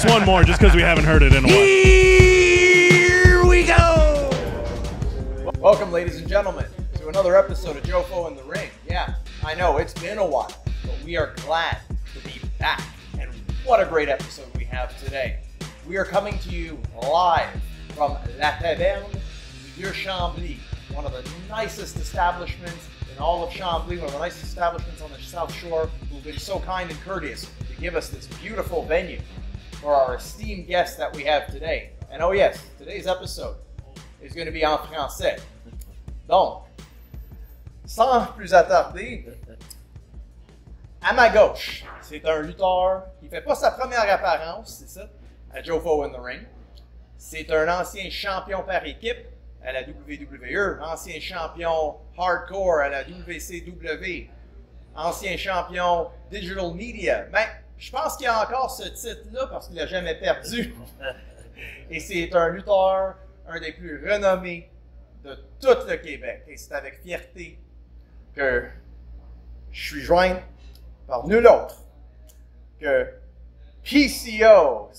us one more just because we haven't heard it in a while. Here we go! Welcome, ladies and gentlemen, to another episode of Jofo in the Ring. Yeah, I know it's been a while, but we are glad to be back. And what a great episode we have today. We are coming to you live from La Taverne du Chambly, one of the nicest establishments in all of Chambly, one of the nicest establishments on the South Shore, who've been so kind and courteous to give us this beautiful venue for our esteemed guests that we have today. And oh yes, today's episode is going to be en français. Donc, sans plus attarder, à ma gauche, c'est un lutteur qui fait pas sa première apparence, c'est ça, à Jofo in the Ring. C'est un ancien champion par équipe à la WWE, ancien champion hardcore à la WCW, ancien champion digital media. Ben, je pense qu'il a encore ce titre-là parce qu'il l'a jamais perdu. Et c'est un lutteur, un des plus renommés de tout le Québec. Et c'est avec fierté que je suis joint par nul autre que PCO.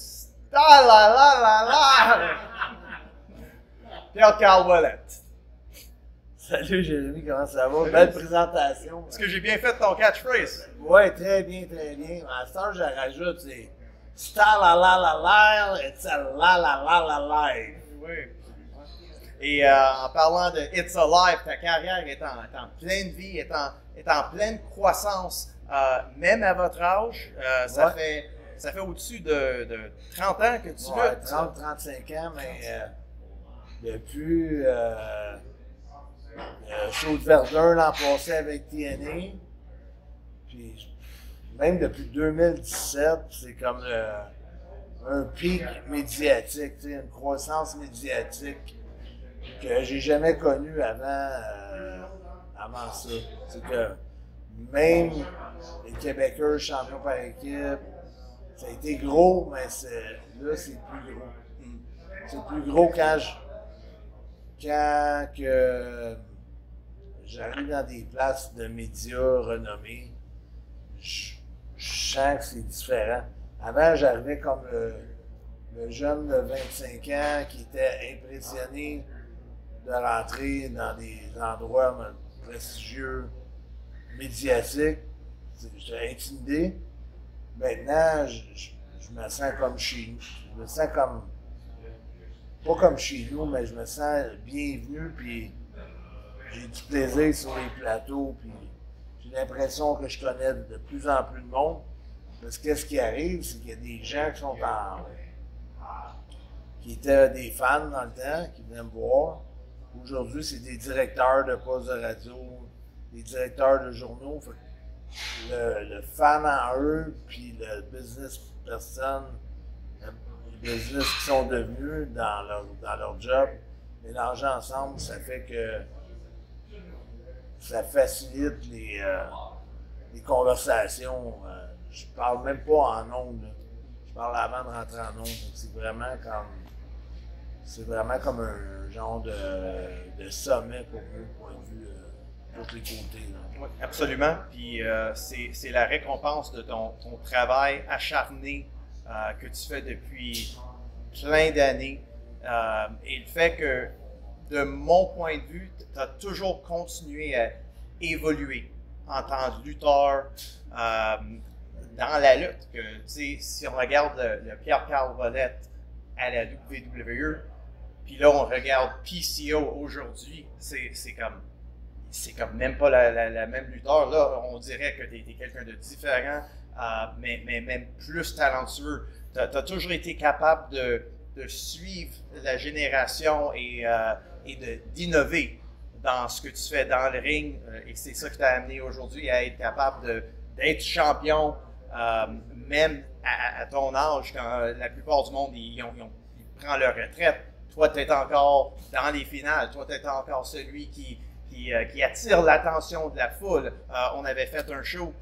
La la la la la! Pierre-Carl Ouellette. Salut Jérémy, comment ça va? Belle présentation. Est-ce que j'ai bien fait ton catchphrase? Ouais, très bien, très bien. À ce temps, je rajoute, c'est Sta la la la la, it's a la la la la live. Oui. Et en parlant de It's Alive, ta carrière est en pleine vie, est en pleine croissance, même à votre âge. Ça fait au-dessus de 30 ans que tu luttes. 30-35 ans, mais depuis Show de Verdun l'an passé avec TNA, puis même depuis 2017, c'est comme un pic médiatique, une croissance médiatique que j'ai jamais connue avant ça. C'est que même les Québécois champions par équipe, ça a été gros, mais là, c'est plus gros. C'est plus gros quand j'arrive dans des places de médias renommés, je sens que c'est différent. Avant, j'arrivais comme le jeune de 25 ans qui était impressionné de rentrer dans des endroits prestigieux, médiatiques. J'étais intimidé. Maintenant, je me sens comme chez nous. Je me sens comme, pas comme chez nous, mais je me sens bienvenu, puis j'ai du plaisir sur les plateaux, puis j'ai l'impression que je connais de plus en plus de monde. Parce que ce qui arrive, c'est qu'il y a des gens qui étaient des fans dans le temps, qui venaient me voir. Aujourd'hui, c'est des directeurs de postes de radio, des directeurs de journaux. Le fan en eux, puis le business person, les business qui sont devenus dans leur job, mélangés ensemble, ça fait que ça facilite les conversations. Je parle même pas en ondes. Je parle avant de rentrer en ondes. C'est vraiment comme un genre de sommet pour eux, point de vue de tous les côtés. Là. Oui, absolument. Puis c'est la récompense de ton travail acharné que tu fais depuis plein d'années. Et le fait que, de mon point de vue, tu as toujours continué à évoluer en tant que lutteur dans la lutte. Que, si on regarde le Pierre-Carl Ouellette à la WWE, puis là on regarde PCO aujourd'hui, c'est comme même pas la même lutteur. Là, on dirait que tu es quelqu'un de différent, mais même plus talentueux. Tu as toujours été capable de suivre la génération et d'innover dans ce que tu fais dans le ring. Et c'est ça qui t'a amené aujourd'hui à être capable d'être champion, même à ton âge, quand la plupart du monde ils prennent leur retraite. Toi, tu es encore dans les finales. Toi, tu es encore celui qui attire l'attention de la foule. On avait fait un show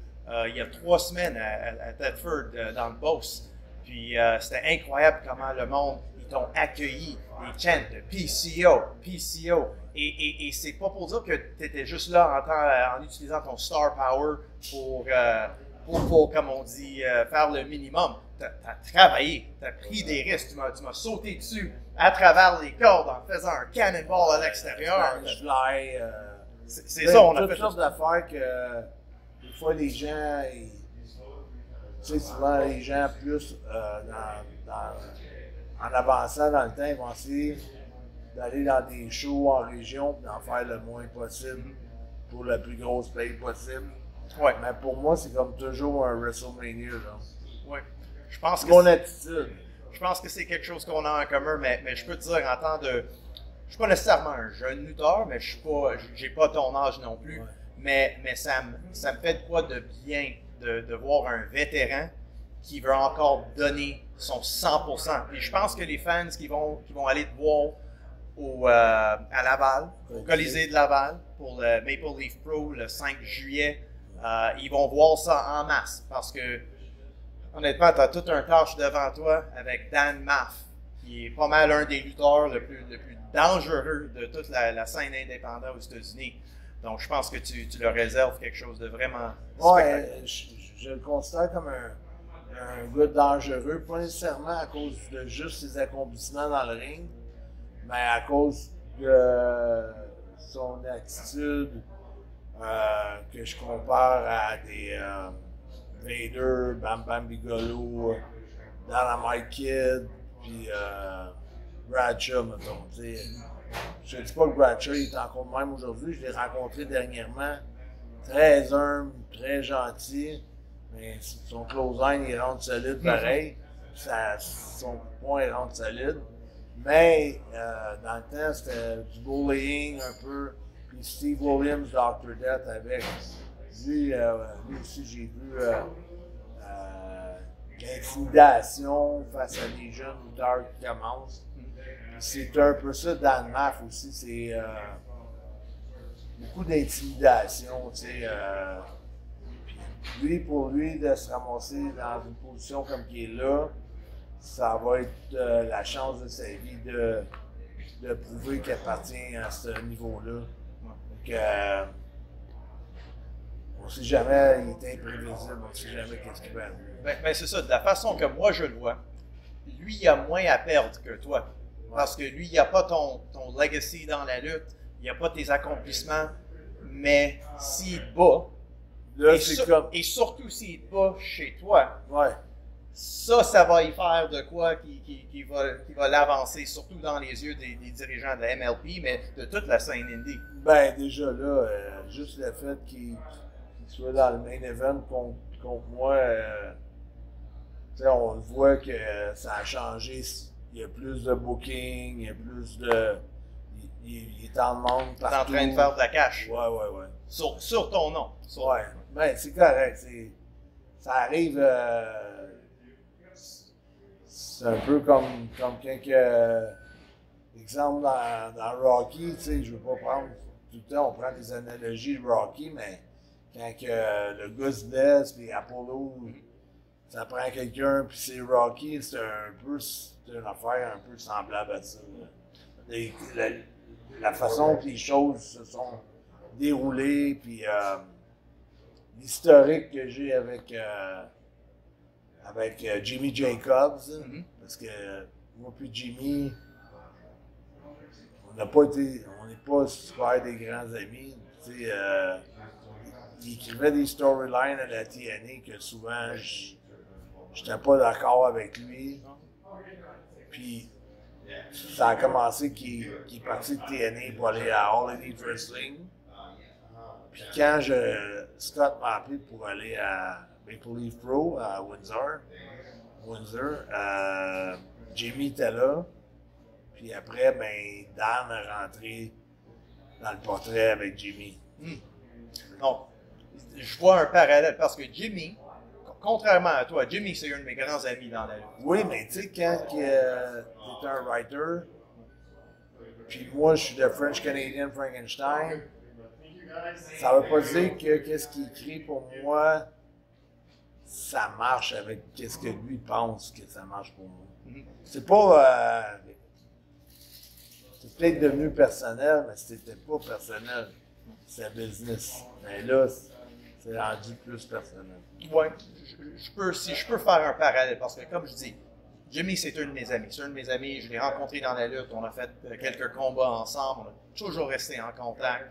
il y a 3 semaines à Thetford, dans le Beauce. Puis c'était incroyable comment le monde, ils t'ont accueilli, les chants de PCO, PCO. Et c'est pas pour dire que tu étais juste là en utilisant ton star power pour comme on dit, faire le minimum. as travaillé, tu as pris des risques, tu m'as sauté dessus à travers les cordes en faisant un cannonball à l'extérieur. Fly, C'est ça, on a fait toutes sortes d'affaires que des fois les gens, tu sais, souvent les gens plus en avançant dans le temps, ils vont essayer d'aller dans des shows en région et d'en faire le moins possible pour la plus grosse paye possible. Ouais. Mais pour moi, c'est comme toujours un WrestleMania. Ouais. Je pense que mon attitude. Je pense que c'est quelque chose qu'on a en commun, mais je peux te dire en tant de. Je suis pas nécessairement un jeune lutteur, mais j'ai pas ton âge non plus. Ouais. Mais ça me fait de quoi de bien de voir un vétéran qui veut encore donner son 100%. Et je pense que les fans qui vont aller te voir à Laval, au Colisée de Laval, pour le Maple Leaf Pro le 5 juillet, ils vont voir ça en masse parce que, honnêtement, tu as tout un tâche devant toi avec Dan Maff, qui est pas mal un des lutteurs le plus dangereux de toute la scène indépendante aux États-Unis. Donc, je pense que tu leur réserves quelque chose de vraiment spectaculaire. Ouais, je le considère comme un gars dangereux, pas nécessairement à cause de juste ses accomplissements dans le ring, mais à cause de son attitude que je compare à des Vader, Bam Bam Bigelow, Dynamite Kid, puis Bradshaw, mettons. Je ne dis pas que Bradshaw est encore le même aujourd'hui, je l'ai rencontré dernièrement, très humble, très gentil, mais son close-line, il rentre solide pareil, son point, il rentre solide. Mais dans le temps, c'était du bullying un peu. Puis Steve Williams, Dr. Death, avec lui aussi, j'ai vu l'intimidation face à des jeunes lutteurs qui commencent. C'est un peu ça, Dan Maff aussi, c'est beaucoup d'intimidation, tu sais. Pour lui, de se ramasser dans une position comme qu'il est là, ça va être la chance de sa vie de prouver qu'il appartient à ce niveau-là. Donc, on ne sait jamais, il est imprévisible, on ne sait jamais qu'est-ce qui va arriver. Ben, c'est ça, de la façon que moi je le vois, lui, il a moins à perdre que toi. Parce que lui, il n'a pas ton legacy dans la lutte, il n'a pas tes accomplissements, mais s'il te bat, là, et surtout s'il te bat chez toi, ouais. Ça va y faire de quoi qui va l'avancer, surtout dans les yeux des dirigeants de la MLP, mais de toute la scène indie. Ben, déjà là, juste le fait qu'il soit dans le main event contre moi, on voit que ça a changé. Il y a plus de booking, il y a plus de. Il est en demande partout. Tu es en train de faire de la cash. Ouais. Sur ton nom. Ouais. Ben, c'est correct. Ça arrive. C'est un peu comme quand exemple dans Rocky, tu sais, je veux pas prendre tout le temps, on prend des analogies de Rocky, mais quand le gars se blesse, puis Apollo, ça prend quelqu'un, puis c'est Rocky, c'est une affaire un peu semblable à ça. La façon que les choses se sont déroulées, puis l'historique que j'ai avec Jimmy Jacobs, parce que moi puis Jimmy, on n'est pas super des grands amis. Il écrivait des storylines à la TNA que souvent j'étais pas d'accord avec lui. Puis ça a commencé qu'il est parti de TNA pour aller à All Elite Wrestling. Puis quand Scott m'a appelé pour aller à Maple Leaf Pro à Windsor, Jimmy était là. Puis après, ben, Dan est rentré dans le portrait avec Jimmy. Donc, je vois un parallèle parce que Jimmy, contrairement à toi, Jimmy, c'est un de mes grands amis dans la lutte. Oui, mais tu sais, quand tu es un writer, puis moi, je suis le French-Canadian Frankenstein, ça veut pas dire que qu'est-ce qu'il écrit pour moi, ça marche avec qu'est-ce que lui pense que ça marche pour moi. C'est pas... c'est peut-être devenu personnel, mais c'était pas personnel. C'est business. Mais là, c'est rendu plus personnel. Ouais, si je peux faire un parallèle, parce que comme je dis, Jimmy, c'est un de mes amis. C'est un de mes amis, je l'ai rencontré dans la lutte, on a fait quelques combats ensemble, on a toujours resté en contact.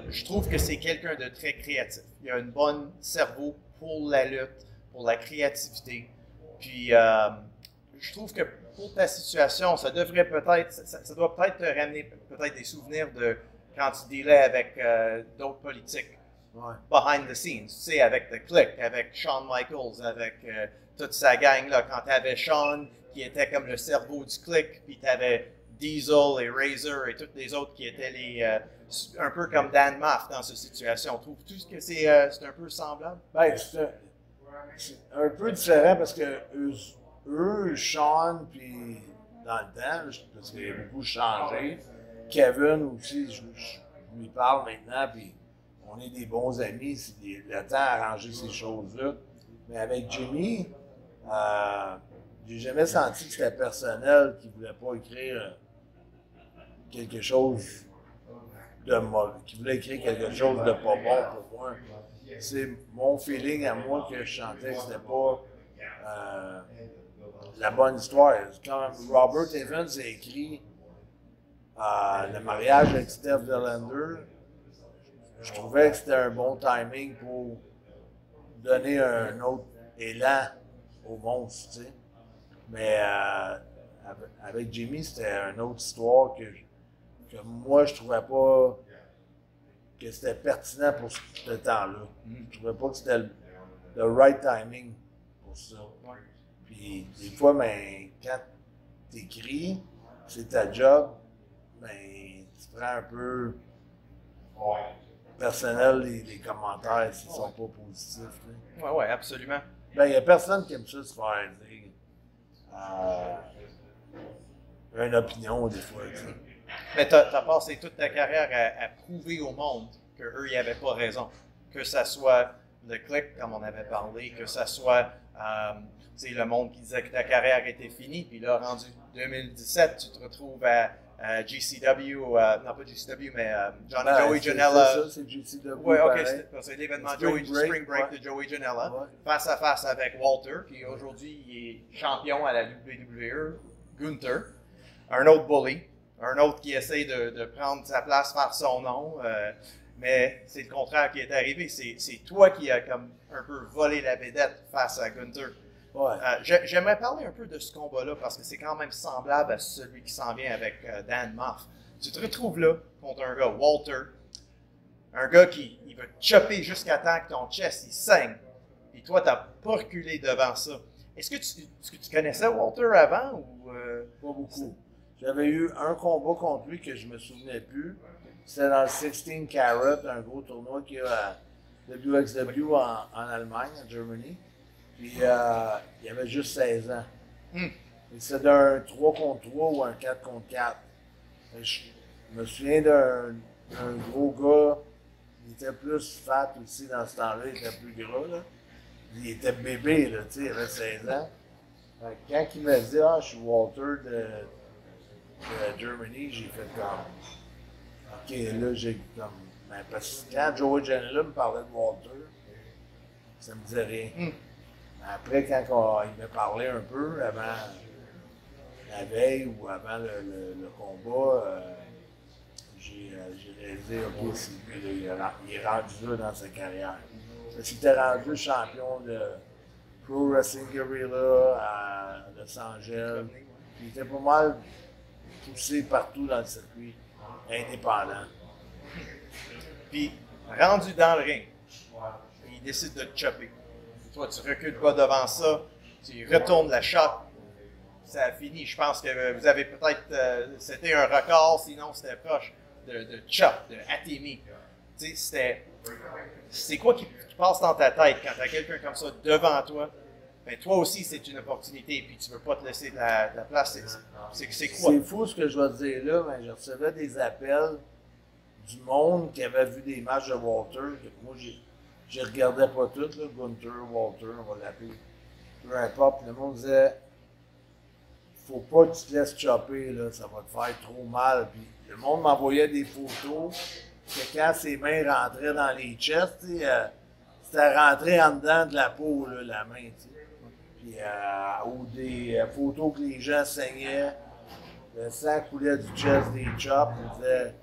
Je trouve que c'est quelqu'un de très créatif. Il a un bon cerveau pour la lutte, pour la créativité. Puis, je trouve que pour ta situation, ça devrait peut-être, ça doit peut-être te ramener peut-être des souvenirs de quand tu dealais avec d'autres politiques. Ouais. Behind the scenes, tu sais, avec The Click, avec Shawn Michaels, avec toute sa gang-là. Quand tu avais Shawn, qui était comme le cerveau du Click, puis tu avais Diesel et Razor et tous les autres qui étaient un peu comme Dan Maff dans cette situation. Trouves-tu que c'est un peu semblable? Ben, c'est un peu différent parce que eux Sean, puis dans le temps, parce qu'il a beaucoup changé, Kevin aussi, je lui parle maintenant, puis on est des bons amis, c'est le temps à arranger ces choses-là. Mais avec Jimmy, j'ai jamais senti que c'était personnel, qu'il voulait pas écrire quelque chose de mauvais, qu'il voulait écrire quelque chose de pas bon pour moi. C'est mon feeling à moi que je sentais que c'était pas la bonne histoire. Quand Robert Evans a écrit le mariage avec Steph Delander, je trouvais que c'était un bon timing pour donner un autre élan au monstre, tu sais. Mais avec Jimmy, c'était une autre histoire que moi, je trouvais pas que c'était pertinent pour ce temps-là. Je trouvais pas que c'était le right timing pour ça. Puis des fois, ben, quand tu écris, c'est ta job, ben, tu prends un peu personnel les commentaires s'ils sont pas positifs. Oui, absolument. Ben, il n'y a personne qui aime ça se faire dire une opinion des fois. T'sais. Mais tu as passé toute ta carrière à prouver au monde qu'eux, ils n'avaient pas raison. Que ça soit le Click, comme on avait parlé, que ça soit le monde qui disait que ta carrière était finie, puis là, rendu 2017, tu te retrouves à GCW, non pas GCW, mais Joey Janela. C'est ça, c'est GCW. Oui, ok, c'est l'événement Spring Break de Joey Janela, ouais. face à face avec Walter, puis aujourd'hui, il est champion à la WWE, Gunther, un autre bully, un autre qui essaie de prendre sa place, faire son nom, mais c'est le contraire qui est arrivé. C'est toi qui as comme un peu volé la vedette face à Gunther. Ouais. J'aimerais parler un peu de ce combat-là parce que c'est quand même semblable à celui qui s'en vient avec Dan Maff. Tu te retrouves là contre un gars, Walter, un gars qui il va te chopper jusqu'à temps que ton chest il saigne. Et toi, tu n'as pas reculé devant ça. Est-ce que tu connaissais Walter avant ou Pas beaucoup. J'avais eu un combat contre lui que je me souvenais plus. C'était dans le 16 Carat, un gros tournoi qu'il y a à WXW en Allemagne, en Germany. Puis il avait juste 16 ans. C'était un 3 contre 3 ou un 4 contre 4. Je me souviens d'un gros gars, il était plus fat aussi dans ce temps-là, il était plus gras. Là. Il était bébé, là, il avait 16 ans. Quand il m'a dit « Ah, je suis Walter de Germany », j'ai fait comme « Ok, là, j'ai comme... » Parce que quand Joey Janela me parlait de Walter, ça me disait rien. Après, quand il m'a parlé un peu, avant la veille ou avant le combat, j'ai réalisé, ok, il est rendu là dans sa carrière. Parce qu'il était rendu champion de Pro Wrestling Guerrilla à Los Angeles. Il était pas mal poussé partout dans le circuit indépendant. Puis, rendu dans le ring, il décide de te chopper. Toi, tu recules pas devant ça, tu retournes la shot, ça a fini. Je pense que vous avez peut-être, c'était un record, sinon c'était proche de chop, de atemi. Tu sais, c'est quoi qui passe dans ta tête quand tu as quelqu'un comme ça devant toi? Ben, toi aussi, c'est une opportunité, puis tu veux pas te laisser de la place. C'est quoi? C'est fou ce que je vais te dire là, mais je recevais des appels du monde qui avait vu des matchs de Walter, que moi, je regardais pas tout, là, Gunther, Walter, on va l'appeler, peu importe. Le monde disait, faut pas que tu te laisses chopper, là, ça va te faire trop mal. Puis le monde m'envoyait des photos que quand ses mains rentraient dans les chests, c'était rentré en dedans de la peau, là, la main, tu sais. Puis, ou des photos que les gens saignaient, le sang coulait du chest des chops, ils disaient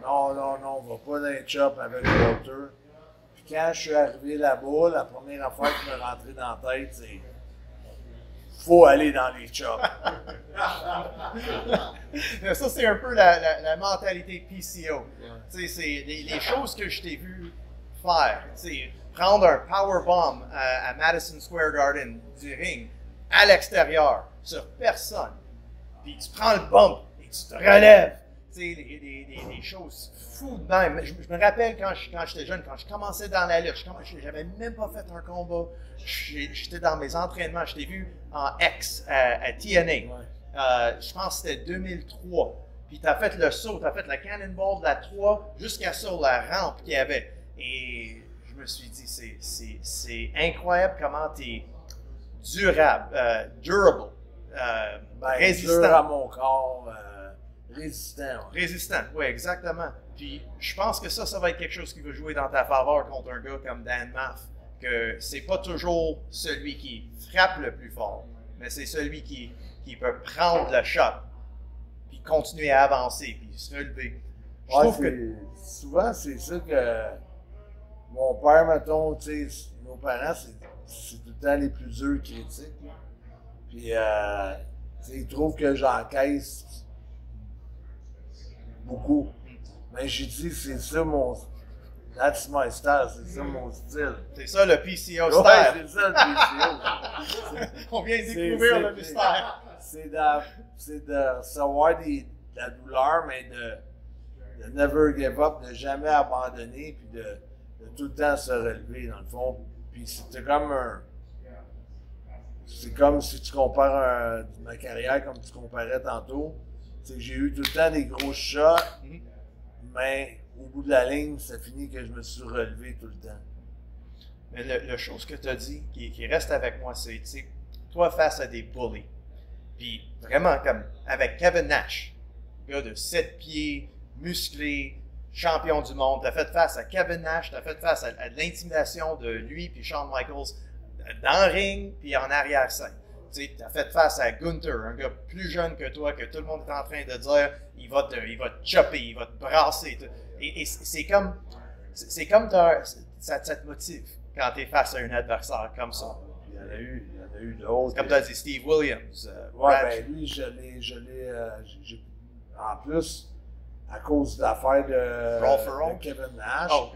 non, non, non, on va pas dans les chops avec Walter. Puis quand je suis arrivé là-bas, la première affaire qui m'est rentrée dans la tête, c'est faut aller dans les chops. Ça, c'est un peu la mentalité PCO. C'est les choses que je t'ai vu faire. T'sais, prendre un powerbomb à Madison Square Garden du ring, à l'extérieur, sur personne. Puis tu prends le bump et tu te relèves. Des choses fous de même. Je me rappelle quand j'étais jeune, quand je commençais dans la lutte, j'avais même pas fait un combat. J'étais dans mes entraînements. Je t'ai vu en X à TNA. Ouais. Je pense que c'était 2003. Puis tu as fait le saut, tu as fait la cannonball de la 3 jusqu'à sur la rampe qu'il y avait. Et je me suis dit, c'est incroyable comment tu es durable, durable, résistant. Dur à mon corps, résistant. Ouais. Résistant, oui, exactement. Puis je pense que ça va être quelque chose qui va jouer dans ta faveur contre un gars comme Dan Maff. Que c'est pas toujours celui qui frappe le plus fort, mais c'est celui qui peut prendre le shot, puis continuer à avancer, puis se relever. Je trouve que souvent, c'est ça que mon père, mettons, tu sais, nos parents, c'est tout le temps les plus durs critiques. Là. Puis, tu sais, ils trouvent que j'encaisse beaucoup. Mais j'ai dit, c'est ça mon. That's my style, c'est ça mon style. C'est ça le PCO Ouais, style. c'est ça le PCO. On vient de découvrir le mystère. C'est de recevoir de la douleur, mais de never give up, de jamais abandonner, puis de tout le temps se relever, dans le fond. Puis c'était comme un. C'est comme si tu compares ma carrière comme tu comparais tantôt. C'est que j'ai eu tout le temps des gros shots, mais au bout de la ligne, ça finit que je me suis relevé tout le temps. Mais la chose que tu as dit, qui reste avec moi, c'est, tu sais, toi face à des bullies, puis vraiment comme avec Kevin Nash, gars de 7 pieds, musclé, champion du monde, tu as fait face à Kevin Nash, tu as fait face à l'intimidation de lui puis Shawn Michaels dans le ring puis en arrière-scène. Tu sais, as fait face à Gunther, un gars plus jeune que toi, que tout le monde est en train de dire, il va te chopper, il va te brasser. Et c'est comme ça te motive quand tu es face à un adversaire comme ça. Il y en a eu d'autres. Comme tu as dit, Steve Williams. Ouais, ben lui, je l'ai en plus, à cause de l'affaire de Kevin Nash. Oh.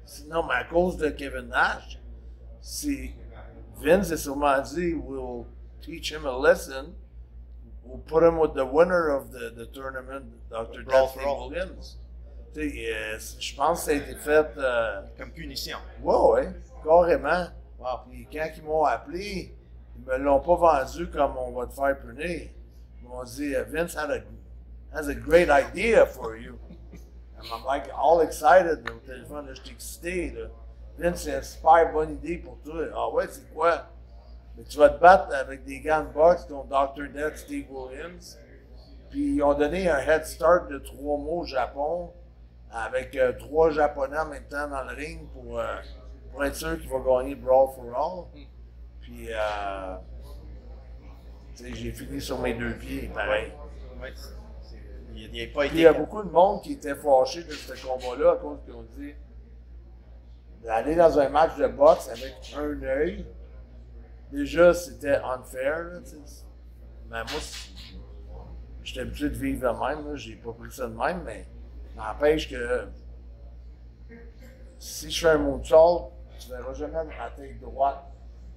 Sinon, mais à cause de Kevin Nash, c'est Vince a sûrement dit, we'll teach him a lesson. We'll put him with the winner of the tournament, Dr. Steve Williams. Tu sais, je pense que ça a été fait. Comme punition. Ouais, carrément. Wow. Puis quand ils m'ont appelé, ils me l'ont pas vendu comme on va te faire punir. Ils m'ont dit, Vince has a great idea for you. And I'm like all excited au téléphone, là, j'étais excité. Là. Vince, c'est une super bonne idée pour toi. Ah ouais, c'est quoi? Mais tu vas te battre avec des gants de boxe, dont Dr. Death, Steve Williams. Puis ils ont donné un head start de 3 mois au Japon, avec 3 Japonais en même temps dans le ring pour être sûr qu'il va gagner Brawl for All. Puis j'ai fini sur mes 2 pieds, pareil. Ouais. Il a pas été. Puis il y a beaucoup de monde qui était fâché de ce combat-là à cause qu'ils ont dit d'aller dans un match de boxe avec un œil. Déjà, c'était unfair. Là, mais moi, j'étais habitué de vivre de même. Là. J'ai pas pris ça de même, mais n'empêche que si je fais un moonsault, tu verras jamais ma tête droite.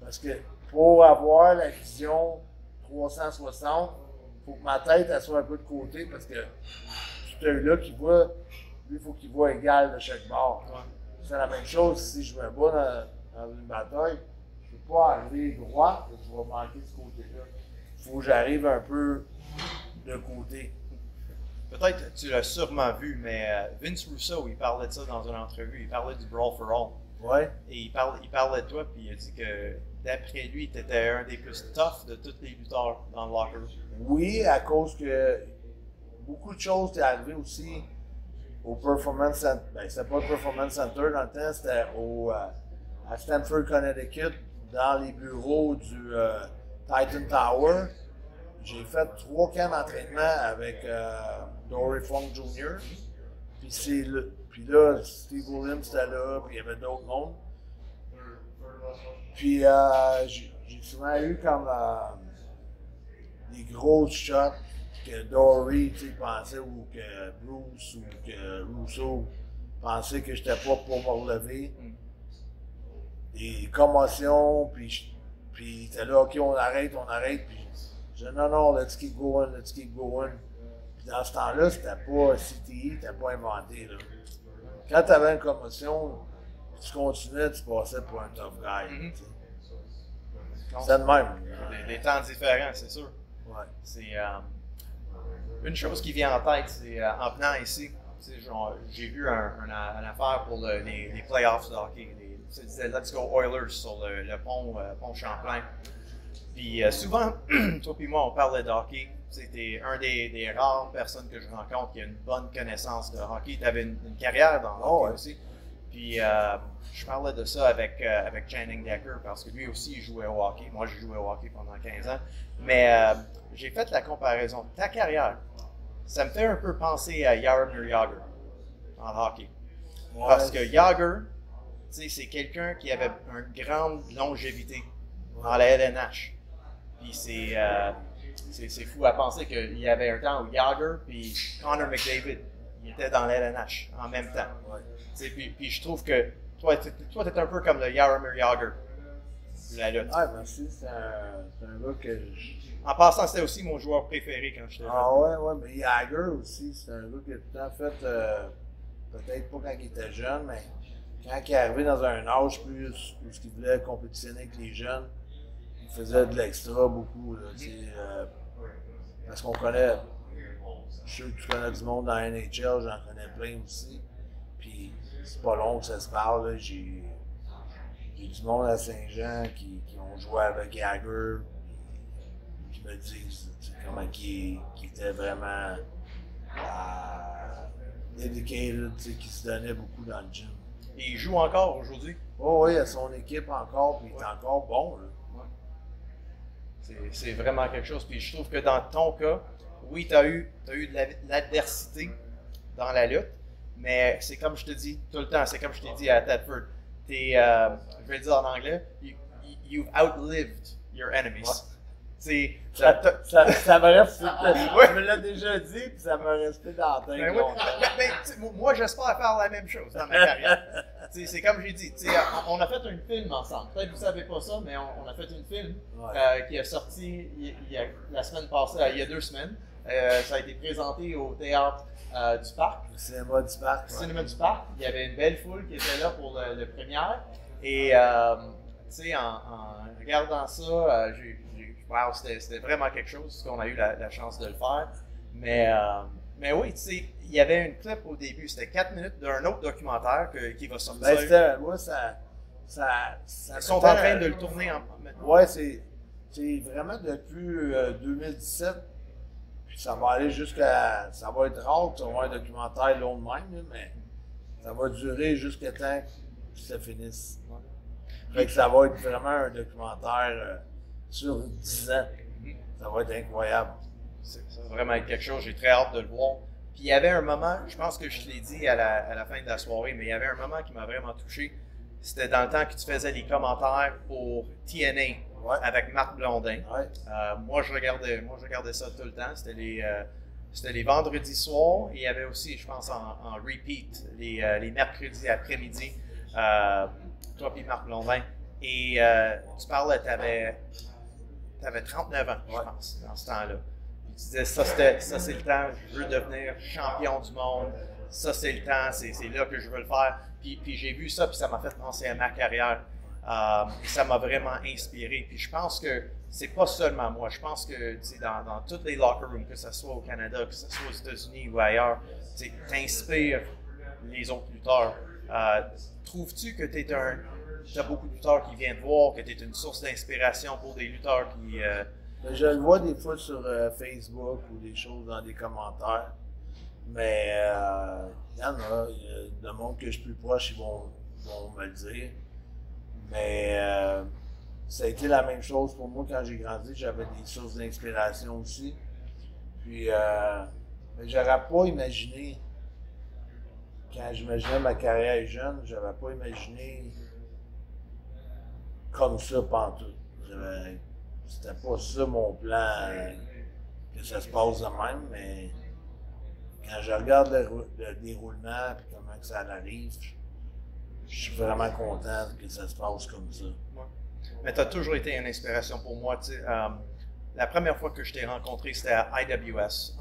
Parce que pour avoir la vision 360, il faut que ma tête elle soit un peu de côté parce que cet œil-là qui voit, lui, il faut qu'il voit égal de chaque bord. Ouais. C'est la même chose si je me bats dans une bataille. Je ne peux pas arriver droit, je vais manquer ce côté-là. Il faut que j'arrive un peu de côté. Peut-être tu l'as sûrement vu, mais Vince Russo, il parlait de ça dans une entrevue. Il parlait du Brawl for All. Ouais. Et il parlait de toi, puis il a dit que d'après lui, tu étais un des plus tough de tous les lutteurs dans le locker room. Oui, à cause que beaucoup de choses étaient arrivées aussi au Performance Center. Ben, c'était pas le Performance Center dans le temps, c'était au à Stamford, Connecticut, dans les bureaux du Titan Tower. J'ai fait 3 camps d'entraînement avec Dory Funk Jr. Puis là, Steve Williams était là, puis il y avait d'autres mondes. Puis j'ai souvent eu comme des gros shots que Dory pensait, ou que Bruce ou que Russo pensait que j'étais pas pour me relever. Des commotions, puis il était là, OK, on arrête, puis je disais non, let's keep going. Puis dans ce temps-là, c'était pas CTE, c'était pas inventé, là. Quand tu avais une commotion, tu continuais, tu passais pour un tough guy. C'est de même. Des temps différents, c'est sûr. Ouais. C'est une chose qui vient en tête, c'est en venant ici, j'ai vu une affaire pour les playoffs de hockey. Ça disait Let's Go Oilers sur le pont Champlain. Puis souvent, toi et moi, on parlait de hockey. C'était un des rares personnes que je rencontre qui a une bonne connaissance de hockey. Tu avais une carrière dans le hockey aussi. Puis je parlais de ça avec Channing Decker parce que lui aussi il jouait au hockey. Moi, j'ai joué au hockey pendant 15 ans. Mais j'ai fait la comparaison. Ta carrière, ça me fait un peu penser à Jaromir Jagr en hockey. Ouais. Parce que Jagr, c'est quelqu'un qui avait une grande longévité dans la LNH. Puis c'est fou à penser qu'il y avait un temps où Jagr puis Connor McDavid ils étaient dans la LNH en même temps. Ouais. Puis je trouve que toi, tu es un peu comme le Jaromir Jagr de la lutte. Ah, merci. C'est un gars que En passant, c'était aussi mon joueur préféré quand j'étais jeune. Ah ouais, mais Jagr aussi, c'est un gars qui a tout le temps fait, peut-être pas quand il était jeune, mais quand il est arrivé dans un âge plus où il voulait compétitionner avec les jeunes, il faisait de l'extra beaucoup. Là, parce qu'on connaît, je suis sûr que tu connais du monde dans la NHL, j'en connais plein aussi. Puis c'est pas long que ça se parle. Là. J'ai du monde à Saint-Jean qui ont joué avec Jagr, qui me disent comment qui était vraiment dedicated, qui se donnait beaucoup dans le gym. Et il joue encore aujourd'hui? Oh oui, il a son équipe encore, puis il est encore bon. Là. Ouais. C'est vraiment quelque chose. Puis je trouve que dans ton cas, oui, tu as eu de l'adversité dans la lutte, mais c'est comme je te dis tout le temps, c'est comme je t'ai dit à Thetford. Je vais le dire en anglais, you've outlived your enemies. Ouais. Ça me reste. Tu me l'as déjà dit, puis ça m'a resté dans la tête. Moi, j'espère faire la même chose dans ma carrière. C'est comme j'ai dit, on a fait un film ensemble. Peut-être que vous ne savez pas ça, mais on a fait un film qui est sorti la semaine passée, il y a 2 semaines. Ça a été présenté au théâtre du Parc. Le cinéma du Parc. Le cinéma du Parc. Il y avait une belle foule qui était là pour le première. Et en regardant ça, wow, c'était vraiment quelque chose qu'on a eu la chance de le faire. Mais oui, il y avait une clip au début, c'était 4 minutes d'un autre documentaire qui va sortir. Ben, moi, ils sont en train de le tourner en maintenant. Ouais, c'est vraiment depuis 2017. Puis ça va aller jusqu'à. Ça va être rare que tu vas un documentaire long de même, mais ça va durer jusqu'à temps que ça finisse. Fait que ça va être vraiment un documentaire sur 10 ans. Ça va être incroyable. Ça va vraiment être quelque chose, j'ai très hâte de le voir. Puis il y avait un moment, je pense que je te l'ai dit à la fin de la soirée, mais il y avait un moment qui m'a vraiment touché. C'était dans le temps que tu faisais les commentaires pour TNA avec Marc Blondin. Ouais. Moi, je regardais ça tout le temps. C'était les vendredis soirs et il y avait aussi, je pense, en repeat, les mercredis après-midi, toi et Marc Blondin. Et tu parlais, tu avais 39 ans, je pense, dans ce temps-là. Puis tu disais, ça c'est le temps, je veux devenir champion du monde, ça c'est le temps, c'est là que je veux le faire. Puis j'ai vu ça, puis ça m'a fait penser à ma carrière. Et ça m'a vraiment inspiré. Puis je pense que c'est pas seulement moi, je pense que dans tous les locker rooms, que ce soit au Canada, que ce soit aux États-Unis ou ailleurs, tu inspires les autres lutteurs. Trouves-tu que tu as beaucoup de lutteurs qui viennent te voir, que tu es une source d'inspiration pour des lutteurs qui... Je le vois des fois sur Facebook ou des choses dans des commentaires, mais il y en a, le monde que je suis plus proche, ils vont me le dire. Mais ça a été la même chose pour moi quand j'ai grandi. J'avais des sources d'inspiration aussi. Puis, mais j'aurais pas imaginé, quand j'imaginais ma carrière jeune, j'avais pas imaginé comme ça pantoute. C'était pas ça mon plan, que ça se passe de même, mais quand je regarde le déroulement et comment que ça arrive, je suis vraiment content que ça se passe comme ça. Ouais. Mais tu as toujours été une inspiration pour moi. La première fois que je t'ai rencontré, c'était à IWS.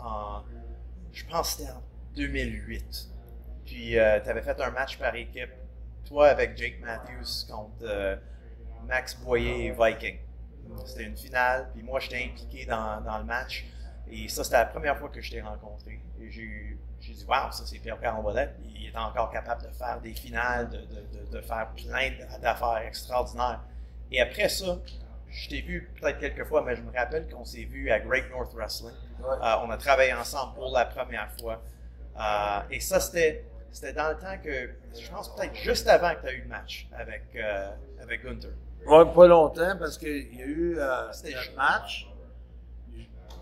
Je pense que c'était en 2008. Puis tu avais fait un match par équipe, toi avec Jake Matthews contre Max Boyer et Viking. C'était une finale, puis moi j'étais impliqué dans le match. Et ça, c'était la première fois que je t'ai rencontré. Et j'ai dit, waouh, ça c'est Pierre-Carl Ouellet. Il est encore capable de faire des finales, de faire plein d'affaires extraordinaires. Et après ça, je t'ai vu peut-être quelques fois, mais je me rappelle qu'on s'est vu à Great North Wrestling. Ouais. On a travaillé ensemble pour la première fois. Et ça, c'était dans le temps que, je pense peut-être juste avant que tu as eu le match avec Gunther. Ouais, pas longtemps, parce qu'il y a eu C'était le match.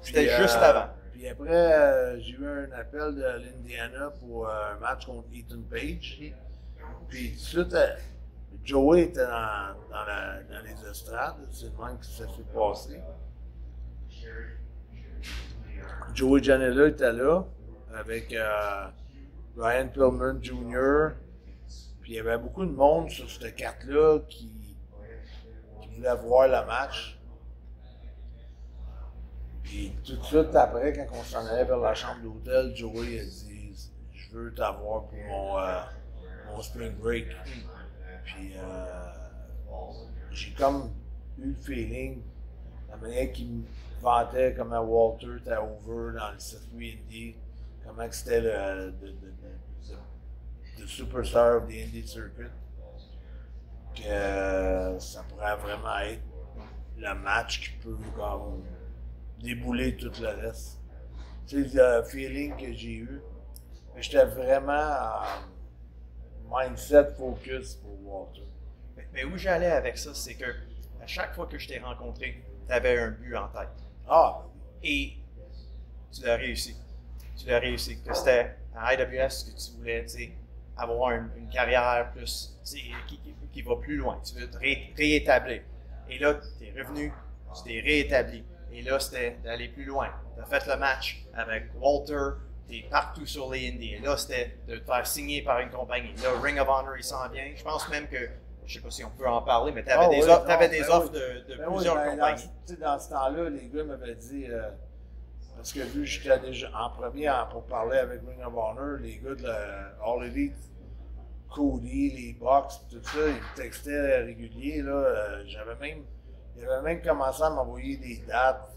C'était Puis, juste avant. Puis après, j'ai eu un appel de l'Indiana pour un match contre Ethan Page. Puis tout de suite, Joey était dans les estrades. C'est le même que ça s'est passé. Joey Janela était là avec Brian Pillman Jr. Puis il y avait beaucoup de monde sur cette carte-là qui voulait voir le match. Puis tout de suite après, quand on s'en allait vers la chambre d'hôtel, Joey a dit « Je veux t'avoir pour mon spring break. » Puis j'ai comme eu le feeling, la manière qu'il me vantait comment Walter était over dans le circuit indie, comment c'était le superstar of the indie circuit, que ça pourrait vraiment être le match qui peut comme débouler tout le reste. C'est le feeling que j'ai eu. Mais j'étais vraiment en mindset focus pour Walter. Mais où j'allais avec ça, c'est que à chaque fois que je t'ai rencontré, tu avais un but en tête. Ah! Et tu l'as réussi. Tu l'as réussi. Que c'était à IWS que tu voulais, tu sais, avoir une carrière plus, qui va plus loin. Tu veux te réétablir. Et là, tu es revenu, tu t'es réétabli. Et là, c'était d'aller plus loin. Tu as fait le match avec Walter, tu es partout sur les indies. Et là, c'était de te faire signer par une compagnie. Là, Ring of Honor, il s'en vient. Je pense même que, je sais pas si on peut en parler, mais tu avais des offres de plusieurs compagnies. Dans ce temps-là, les gars m'avaient dit, parce que vu que j'étais déjà en premier pour parler avec Ring of Honor, les gars de All Elite, Cody, les Bucks, tout ça, ils me textaient réguliers. Là, il avait même commencé à m'envoyer des dates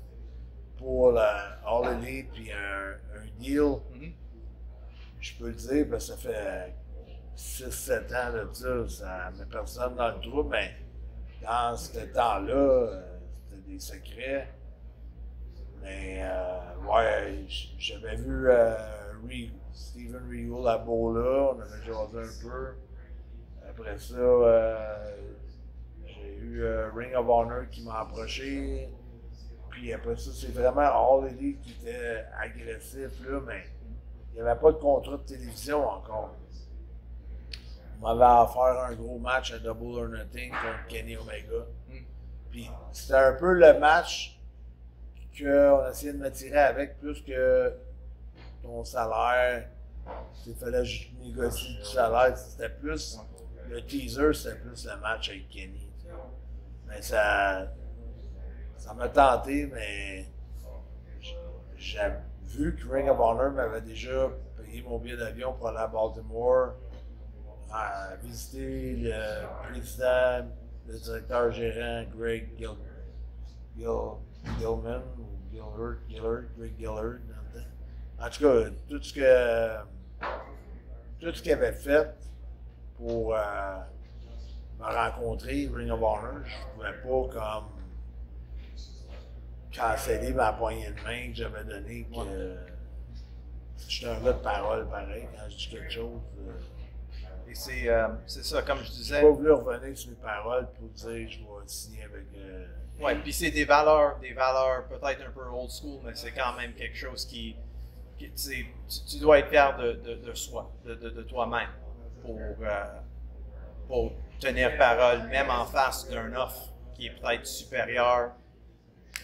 pour All Elite puis un deal. Mm-hmm. Je peux le dire, parce que ça fait 6-7 ans de ça met personne dans le trou, mais dans ce temps-là, c'était des secrets. Mais ouais, j'avais vu Steven Regal à Bola, on avait jasé un peu. Après ça, j'ai eu Ring of Honor qui m'a approché. Puis après ça, c'est vraiment All Elite qui était agressif, là, mais il n'y avait pas de contrat de télévision encore. On m'avait offert un gros match à Double or Nothing contre Kenny Omega. Puis c'était un peu le match qu'on essayait de me tirer avec, plus que ton salaire. Il fallait que je négocie du salaire. C'était plus, le teaser, c'était plus le match avec Kenny. Mais ça m'a tenté, mais j'ai vu que Ring of Honor m'avait déjà payé mon billet d'avion pour aller à Baltimore, visiter le président, le directeur gérant Greg Gillman, ou Greg Gillard. En tout cas, tout ce qu'il avait fait pour me rencontrer, Ring of Honor, je ne pouvais pas comme canceller ma poignée de main que j'avais donnée. Je suis un gars de parole pareil, quand je dis quelque chose, Et c'est ça, comme je disais. J'ai pas voulu revenir sur mes paroles pour dire je vais signer avec. Ouais, puis c'est des valeurs peut-être un peu old school, mais c'est quand même quelque chose tu sais, tu dois être fier de soi, de toi-même pour tenir parole, même en face d'un offre qui est peut-être supérieur,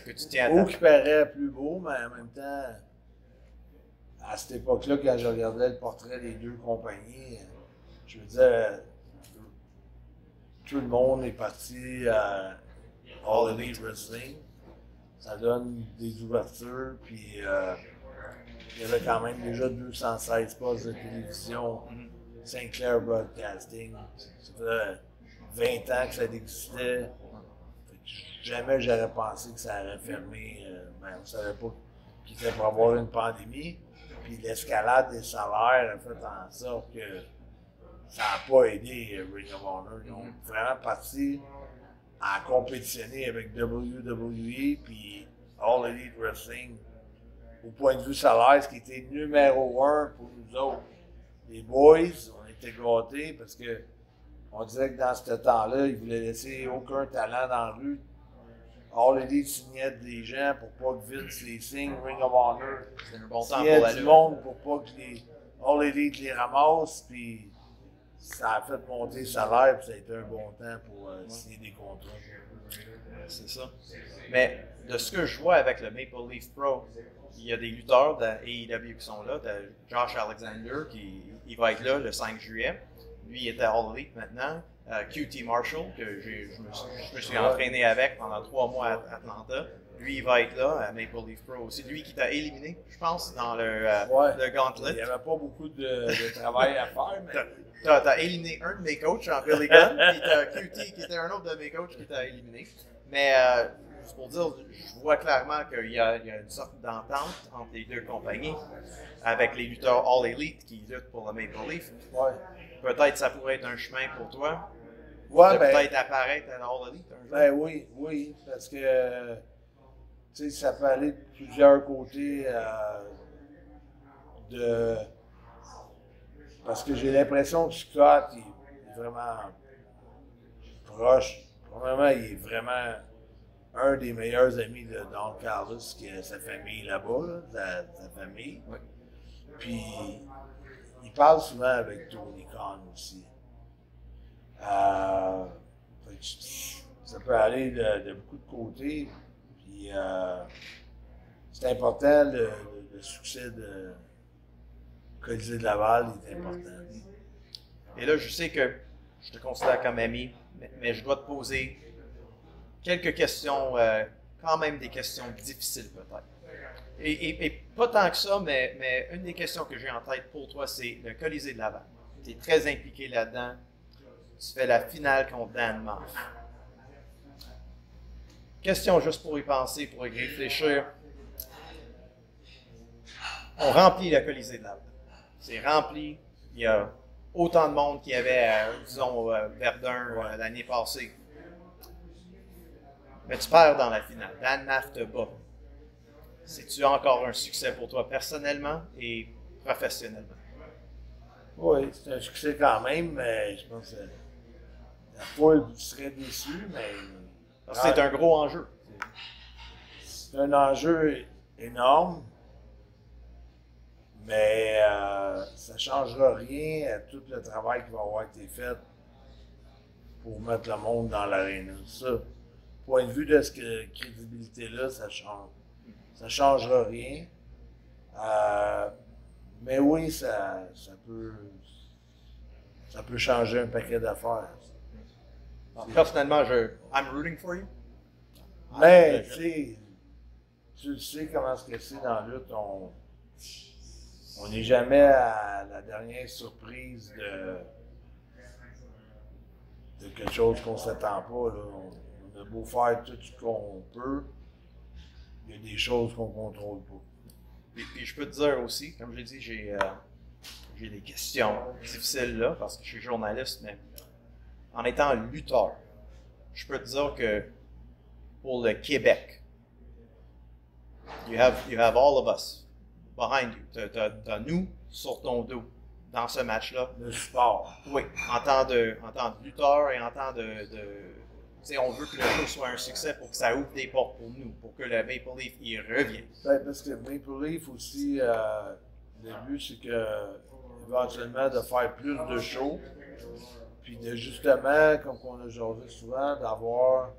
que tu tiens à Ou qui paraît plus beau, mais en même temps, à cette époque-là, quand je regardais le portrait des deux compagnies, je me disais, tout le monde est parti à All Elite Wrestling. Ça donne des ouvertures, puis il y avait quand même déjà 216 postes de télévision, Sinclair Broadcasting. Ça faisait 20 ans que ça existait. Jamais j'aurais pensé que ça aurait fermé. On ne savait pas qu'il était pour avoir une pandémie. Puis l'escalade des salaires a fait en sorte que ça n'a pas aidé Ring of Honor. Ils ont vraiment parti à compétitionner avec WWE puis All Elite Wrestling au point de vue salaire, ce qui était numéro 1 pour nous autres. Les boys, on était gâtés parce que on disait que dans ce temps-là, ils voulaient laisser aucun talent dans la rue. All Elite signait des gens pour pas que Vince les signe, Ring of Honor. C'est un bon temps Signait pour du monde pour pas que All Elite les ramasse, puis ça a fait monter le salaire, puis ça a été un bon temps pour signer des contrats. C'est ça. Mais de ce que je vois avec le Maple Leaf Pro, il y a des lutteurs de AEW qui sont là. Josh Alexander, il va être là le 5 juillet. Lui, il était à All Elite maintenant. QT Marshall, que je me suis entraîné avec pendant 3 mois à Atlanta. Lui, il va être là à Maple Leaf Pro. C'est lui qui t'a éliminé, je pense, dans le Gauntlet. Il n'y avait pas beaucoup de travail à faire, mais... T'as éliminé un de mes coachs en Billy Gunn, puis t'as QT qui était un autre de mes coachs qui t'a éliminé. Mais juste pour dire, je vois clairement qu'il y a une sorte d'entente entre les deux compagnies, avec les lutteurs All Elite qui luttent pour le Maple Leaf. Ouais. Peut-être ça pourrait être un chemin pour toi. Ouais, de ben, peut-être apparaître à All Elite un jour. ben oui, parce que tu sais, ça peut aller de plusieurs côtés parce que j'ai l'impression que Scott il est vraiment proche. Probablement, il est vraiment un des meilleurs amis de Don Carlos, qui a sa famille là-bas, là, sa famille. Oui. Puis, il parle souvent avec Tony Khan aussi. Fait que ça peut aller de beaucoup de côtés. Puis, c'est important, le succès de Colisée de Laval est important. Et là, je sais que je te considère comme ami, mais je dois te poser quelques questions, quand même des questions difficiles peut-être. Et pas tant que ça, mais une des questions que j'ai en tête pour toi, c'est le Colisée de Laval. Tu es très impliqué là-dedans. Tu fais la finale contre Dan Maff. Question juste pour y penser, pour y réfléchir. On remplit le Colisée de Laval. C'est rempli. Il y a autant de monde qu'il y avait, disons, Verdun l'année passée. Mais tu perds dans la finale. Dan Maff te bat. C'est-tu encore un succès pour toi personnellement et professionnellement? Oui, c'est un succès quand même, mais je pense que la foule serait déçue, mais... Parce que c'est un gros enjeu. C'est un enjeu énorme, mais ça ne changera rien à tout le travail qui va avoir été fait pour mettre le monde dans l'aréna. Ça, point de vue de cette crédibilité-là, ça change. Ça ne changera rien. Mais oui, ça peut changer un paquet d'affaires. Personnellement, I'm rooting for you. Mais, tu sais comment c'est dans la lutte, on n'est jamais à la dernière surprise de quelque chose qu'on ne s'attend pas. Là. On a beau faire tout ce qu'on peut, il y a des choses qu'on ne contrôle pas. Puis je peux te dire aussi, comme j'ai dit, j'ai des questions difficiles là, parce que je suis journaliste, mais en étant lutteur, je peux te dire que pour le Québec, you have all of us behind you. T'as nous sur ton dos. dans ce match-là. Le support. Oui, en tant de lutteur et en tant de tu sais, on veut que le show soit un succès pour que ça ouvre des portes pour nous, pour que le Maple Leaf y revienne. Ben, parce que Maple Leaf aussi, le but, c'est que éventuellement de faire plus de shows, puis de justement, comme on a jasé souvent, d'avoir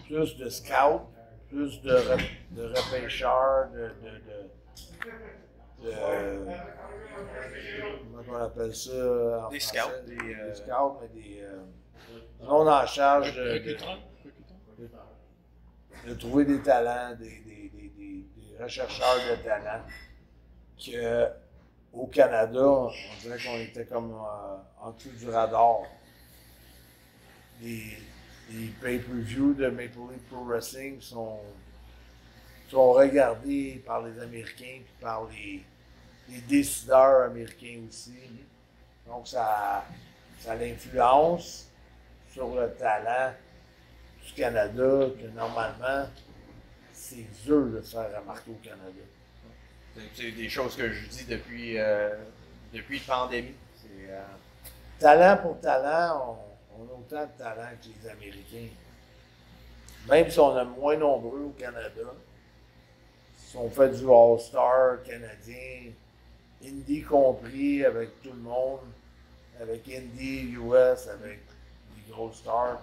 plus de scouts, plus de repêcheurs, comment on appelle ça en Des français? scouts, Des scouts, mais des non en charge de trouver des talents, des rechercheurs de talents, que au Canada, on dirait qu'on était comme en dessous du radar. Les pay-per-view de Maple Leaf Pro Wrestling sont regardés par les Américains et par les décideurs américains aussi. Donc ça l'influence sur le talent du Canada que normalement c'est dur de se faire remarquer au Canada. C'est des choses que je dis depuis la pandémie. Talent pour talent, on a autant de talent que les Américains. Même si on est moins nombreux au Canada, si on fait du All-Star canadien, Indie compris avec tout le monde, avec Indie US, avec les gros stars,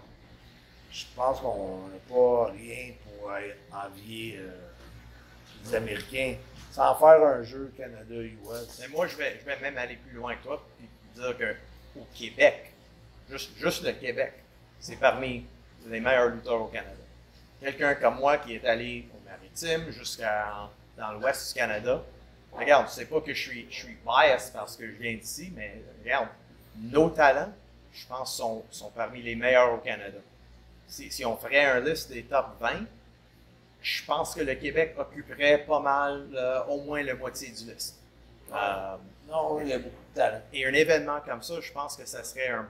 je pense qu'on n'a pas rien pour envier les Américains. Sans faire un jeu Canada-US. Mais moi, je vais même aller plus loin que toi et dire qu'au Québec, juste le Québec, c'est parmi les meilleurs lutteurs au Canada. Quelqu'un comme moi qui est allé au Maritime dans l'ouest du Canada, regarde, c'est pas que je suis biased parce que je viens d'ici, mais regarde, nos talents, je pense, sont parmi les meilleurs au Canada. Si on ferait un liste des top 20, je pense que le Québec occuperait pas mal, au moins la moitié du liste. Non, il y a beaucoup de talent. Et un événement comme ça, je pense que ça serait un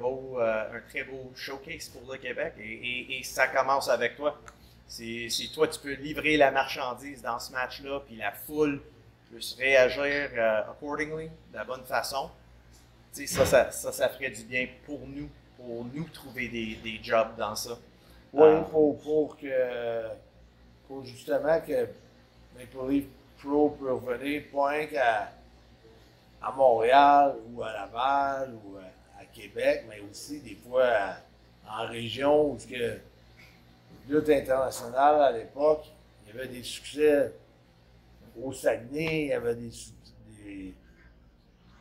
très beau showcase pour le Québec. Et ça commence avec toi. Si toi, tu peux livrer la marchandise dans ce match-là, puis la foule peut se réagir accordingly, de la bonne façon, ça ferait du bien pour nous trouver des jobs dans ça. Oui, pour justement que Maple Leaf Pro peut revenir, pas rien à Montréal ou à Laval ou à Québec, mais aussi des fois en région où que lutte internationale à l'époque, il y avait des succès au Saguenay, il y avait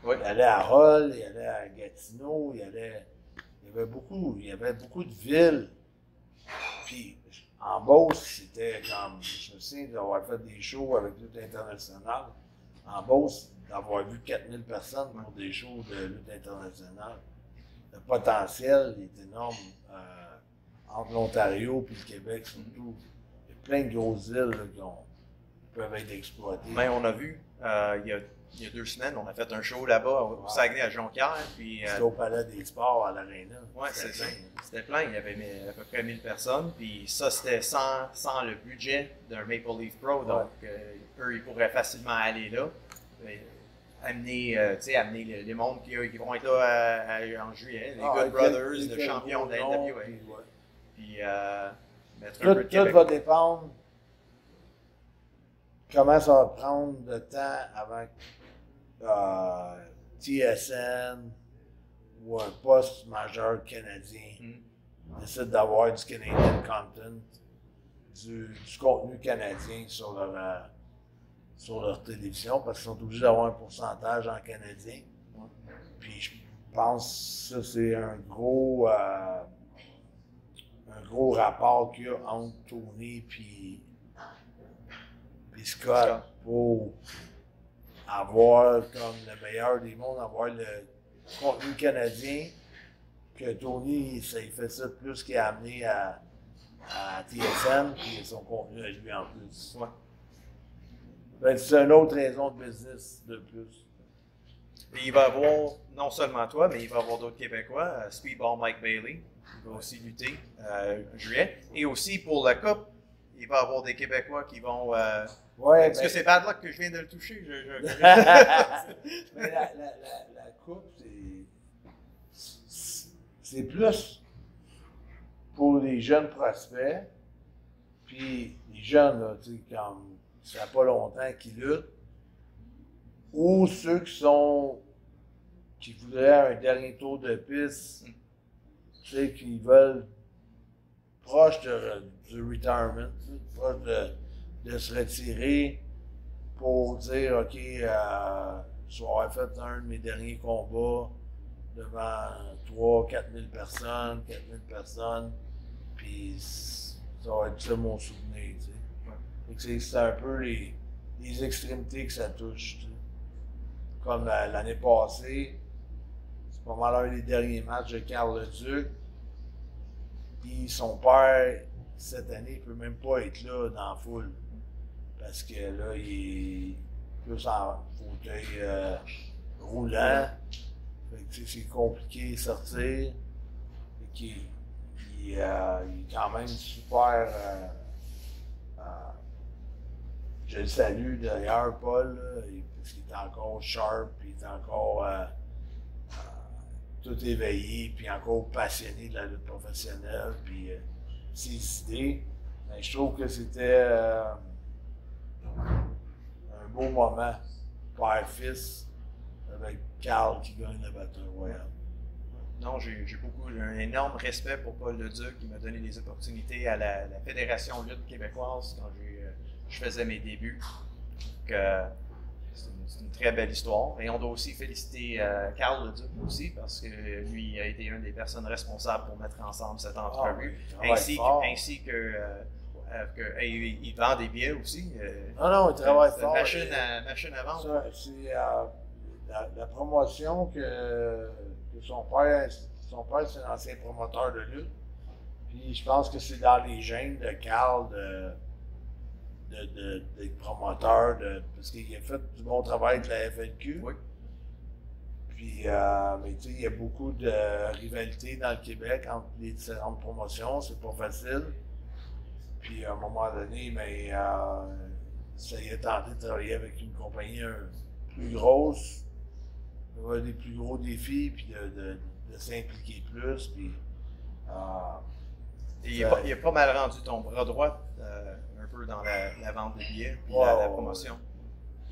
il allait à Hull, il allait à Gatineau, il y avait beaucoup de villes. Puis en Beauce, c'était comme, je me souviens d'avoir fait des shows avec lutte internationale. En Beauce, d'avoir vu 4000 personnes pour des shows de lutte internationale. Le potentiel est énorme entre l'Ontario et le Québec surtout. Il y a plein de grosses îles là, qui peuvent être exploitées. Mais on a vu, il y a 2 semaines, on a fait un show là-bas au Saguenay à Jonquière. C'était au Palais des Sports à l'Arena. Oui, c'est ça. C'était plein. Il y avait à peu près 1000 personnes. Puis ça, c'était sans le budget d'un Maple Leaf Pro. Donc, eux, ils pourraient facilement aller là. Amener les mondes qui vont être là en juillet. Les Good Brothers, le champion de la NWA. Puis mettre un peu de Québec. Tout va dépendre comment ça va prendre de temps avant que TSN ou un poste majeur canadien décide d'avoir du Canadian content, du contenu canadien sur leur télévision, parce qu'ils sont obligés d'avoir un pourcentage en canadien. Puis je pense que ça, c'est un gros rapport qu'il y a entre Tony puis Scott pour avoir comme le meilleur des mondes, avoir le contenu canadien, que Tony, il fait ça plus qu'il a amené à TSN, puis son contenu à lui en plus. Ouais. Ben, c'est une autre raison de business de plus. Et il va y avoir, non seulement toi, mais il va y avoir d'autres Québécois. Speedball Mike Bailey, il va aussi lutter en juillet. Et aussi pour la Coupe, il va y avoir des Québécois qui vont Ouais, Est-ce que c'est bad luck que je viens de le toucher? Mais la coupe, c'est plus pour les jeunes prospects, puis les jeunes, là, tu sais, comme ça fait pas longtemps qu'ils luttent, ou ceux qui voudraient un dernier tour de piste, tu sais, qui veulent proche du retirement, tu sais, proche de se retirer pour dire, OK, je vais avoir fait un de mes derniers combats devant 3-4 000 personnes, 4 000 personnes, puis ça va être ça mon souvenir, tu sais. Fait que c'est un peu les extrémités que ça touche, tu sais. Comme l'année passée, c'est pas mal un des derniers matchs de Carl Leduc, puis son père, cette année, il peut même pas être là dans la foule. Parce que là, il est plus en fauteuil roulant. Fait que c'est compliqué de sortir. Fait qu'il est quand même super. Je le salue d'ailleurs, Paul, là, parce qu'il est encore sharp, puis il est encore tout éveillé, puis encore passionné de la lutte professionnelle, puis ses idées. Mais je trouve que c'était un beau moment, père-fils, avec Carl qui gagne la bataille royale. Non, j'ai un énorme respect pour Paul Leduc qui m'a donné des opportunités à la Fédération lutte québécoise quand je faisais mes débuts. C'est une très belle histoire. Et on doit aussi féliciter Carl Leduc aussi, parce que lui a été une des personnes responsables pour mettre ensemble cette entrevue, ainsi que il vend des billets aussi. Non, il travaille fort. Machine à vendre. C'est la promotion que son père, c'est un ancien promoteur de lutte. Puis je pense que c'est dans les gènes de Carl d'être promoteur, parce qu'il a fait du bon travail avec la FLQ. Oui. Puis, mais tu sais, il y a beaucoup de rivalités dans le Québec entre les différentes promotions, c'est pas facile. Puis à un moment donné, ça y est tenté de travailler avec une compagnie plus grosse, d'avoir des plus gros défis, puis de s'impliquer plus. Puis, il a pas mal rendu ton bras droit un peu dans la vente de billets puis la promotion.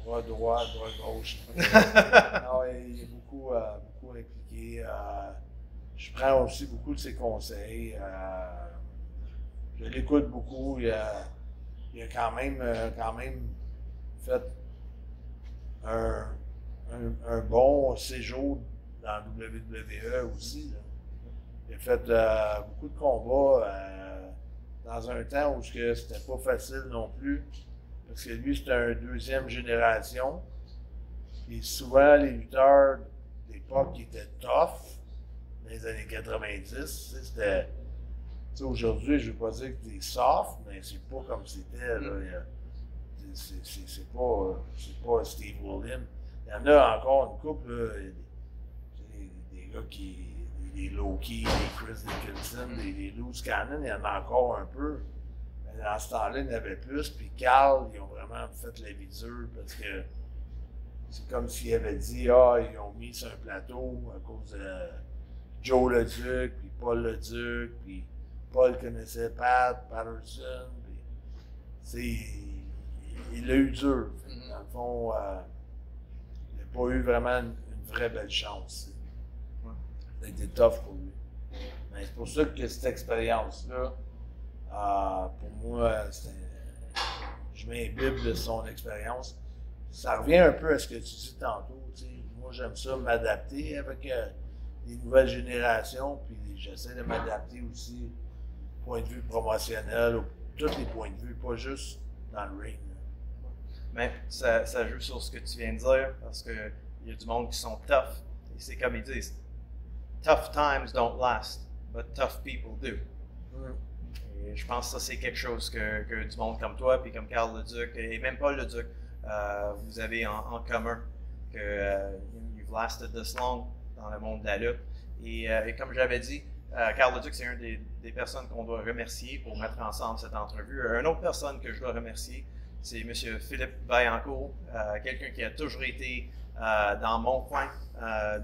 Bras droit, bras gauche. Non, il est beaucoup impliqué. Je prends aussi beaucoup de ses conseils. Je l'écoute beaucoup. Il a quand même fait un bon séjour dans WWE aussi, là. Il a fait beaucoup de combats dans un temps où c'était pas facile non plus. Parce que lui, c'était un deuxième génération. Et souvent, les lutteurs d'époque qui étaient tough, dans les années 90, c'était. Aujourd'hui, je ne veux pas dire que t'es soft, mais c'est pas comme c'était. C'est pas Steve Williams. Il y en a encore une couple, des gars des Loki, des Chris Dickinson, des Loose Cannon, il y en a encore un peu. Mais dans ce temps-là, il y en avait plus. Puis Carl, ils ont vraiment fait la vie dure parce que c'est comme s'ils avaient dit, ils ont mis sur un plateau à cause de Joe Leduc, puis Paul Leduc, puis Paul connaissait Patterson, puis il l'a eu dur. Dans le fond, il n'a pas eu vraiment une vraie belle chance. Ça a été tough pour lui. Mais c'est pour ça que cette expérience-là, pour moi, je m'imbibe de son expérience. Ça revient un peu à ce que tu dis tantôt. T'sais. Moi, j'aime ça m'adapter avec les nouvelles générations, puis j'essaie de m'adapter aussi au point de vue promotionnel, tous les points de vue, pas juste dans le ring. Mais ça joue sur ce que tu viens de dire, parce qu'il y a du monde qui sont tough. Et c'est comme ils disent, tough times don't last, but tough people do. Et je pense que ça, c'est quelque chose que du monde comme toi, puis comme Carl Leduc, et même Paul Leduc, vous avez en commun, que you've lasted this long dans le monde de la lutte. Et comme j'avais dit, Carl Leduc, c'est une des personnes qu'on doit remercier pour mettre ensemble cette entrevue. Une autre personne que je dois remercier, c'est M. Philippe Vaillancourt, quelqu'un qui a toujours été dans mon coin,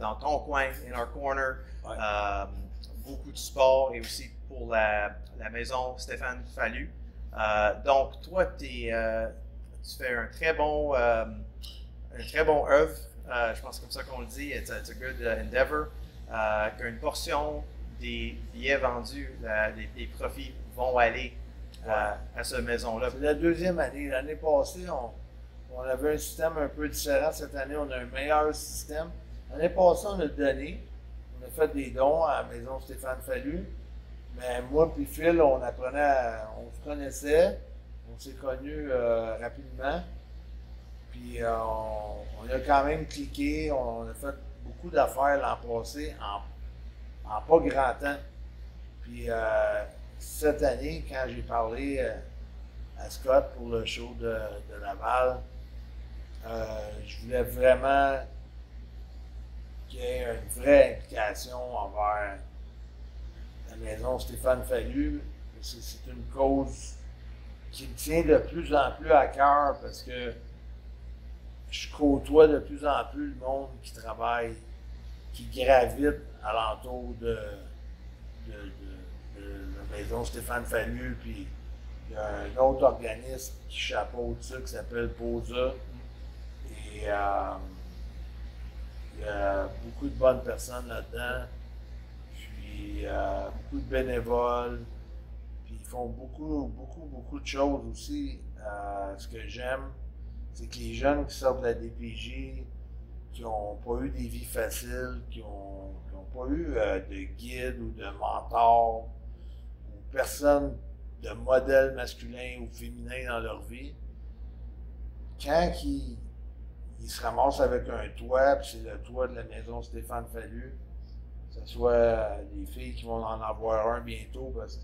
dans ton coin, in our corner, Ouais. beaucoup de sport et aussi pour la maison Stéphane Fallu. Donc, toi, tu fais un très bon œuvre. Je pense comme ça qu'on le dit. It's a good endeavor. Qu'une portion des billets vendus, des profits vont aller à cette maison-là. C'est la deuxième année. L'année passée, on avait un système un peu différent. Cette année, on a un meilleur système. L'année passée, on a donné. On a fait des dons à la maison Stéphane Fallu. Mais moi et Phil, on se connaissait. On s'est connus rapidement. Puis on a quand même cliqué. On a fait beaucoup d'affaires l'an passé en pas grand temps. Puis cette année, quand j'ai parlé à Scott pour le show de Laval, je voulais vraiment qu'il y ait une vraie implication envers la maison Stéphane Fallu. C'est une cause qui me tient de plus en plus à cœur parce que je côtoie de plus en plus le monde qui travaille, qui gravite alentour de la maison Stéphane Fallu, puis il y a un autre organisme qui chapeaute ça, qui s'appelle POSA. Et il y a beaucoup de bonnes personnes là-dedans, puis beaucoup de bénévoles, puis ils font beaucoup de choses aussi. Ce que j'aime, c'est que les jeunes qui sortent de la DPJ, qui n'ont pas eu des vies faciles, qui n'ont pas eu de guide ou de mentor, ou personne de modèle masculin ou féminin dans leur vie, quand ils se ramassent avec un toit, puis c'est le toit de la maison Stéphane Fallu, que ce soit les filles qui vont en avoir un bientôt, parce que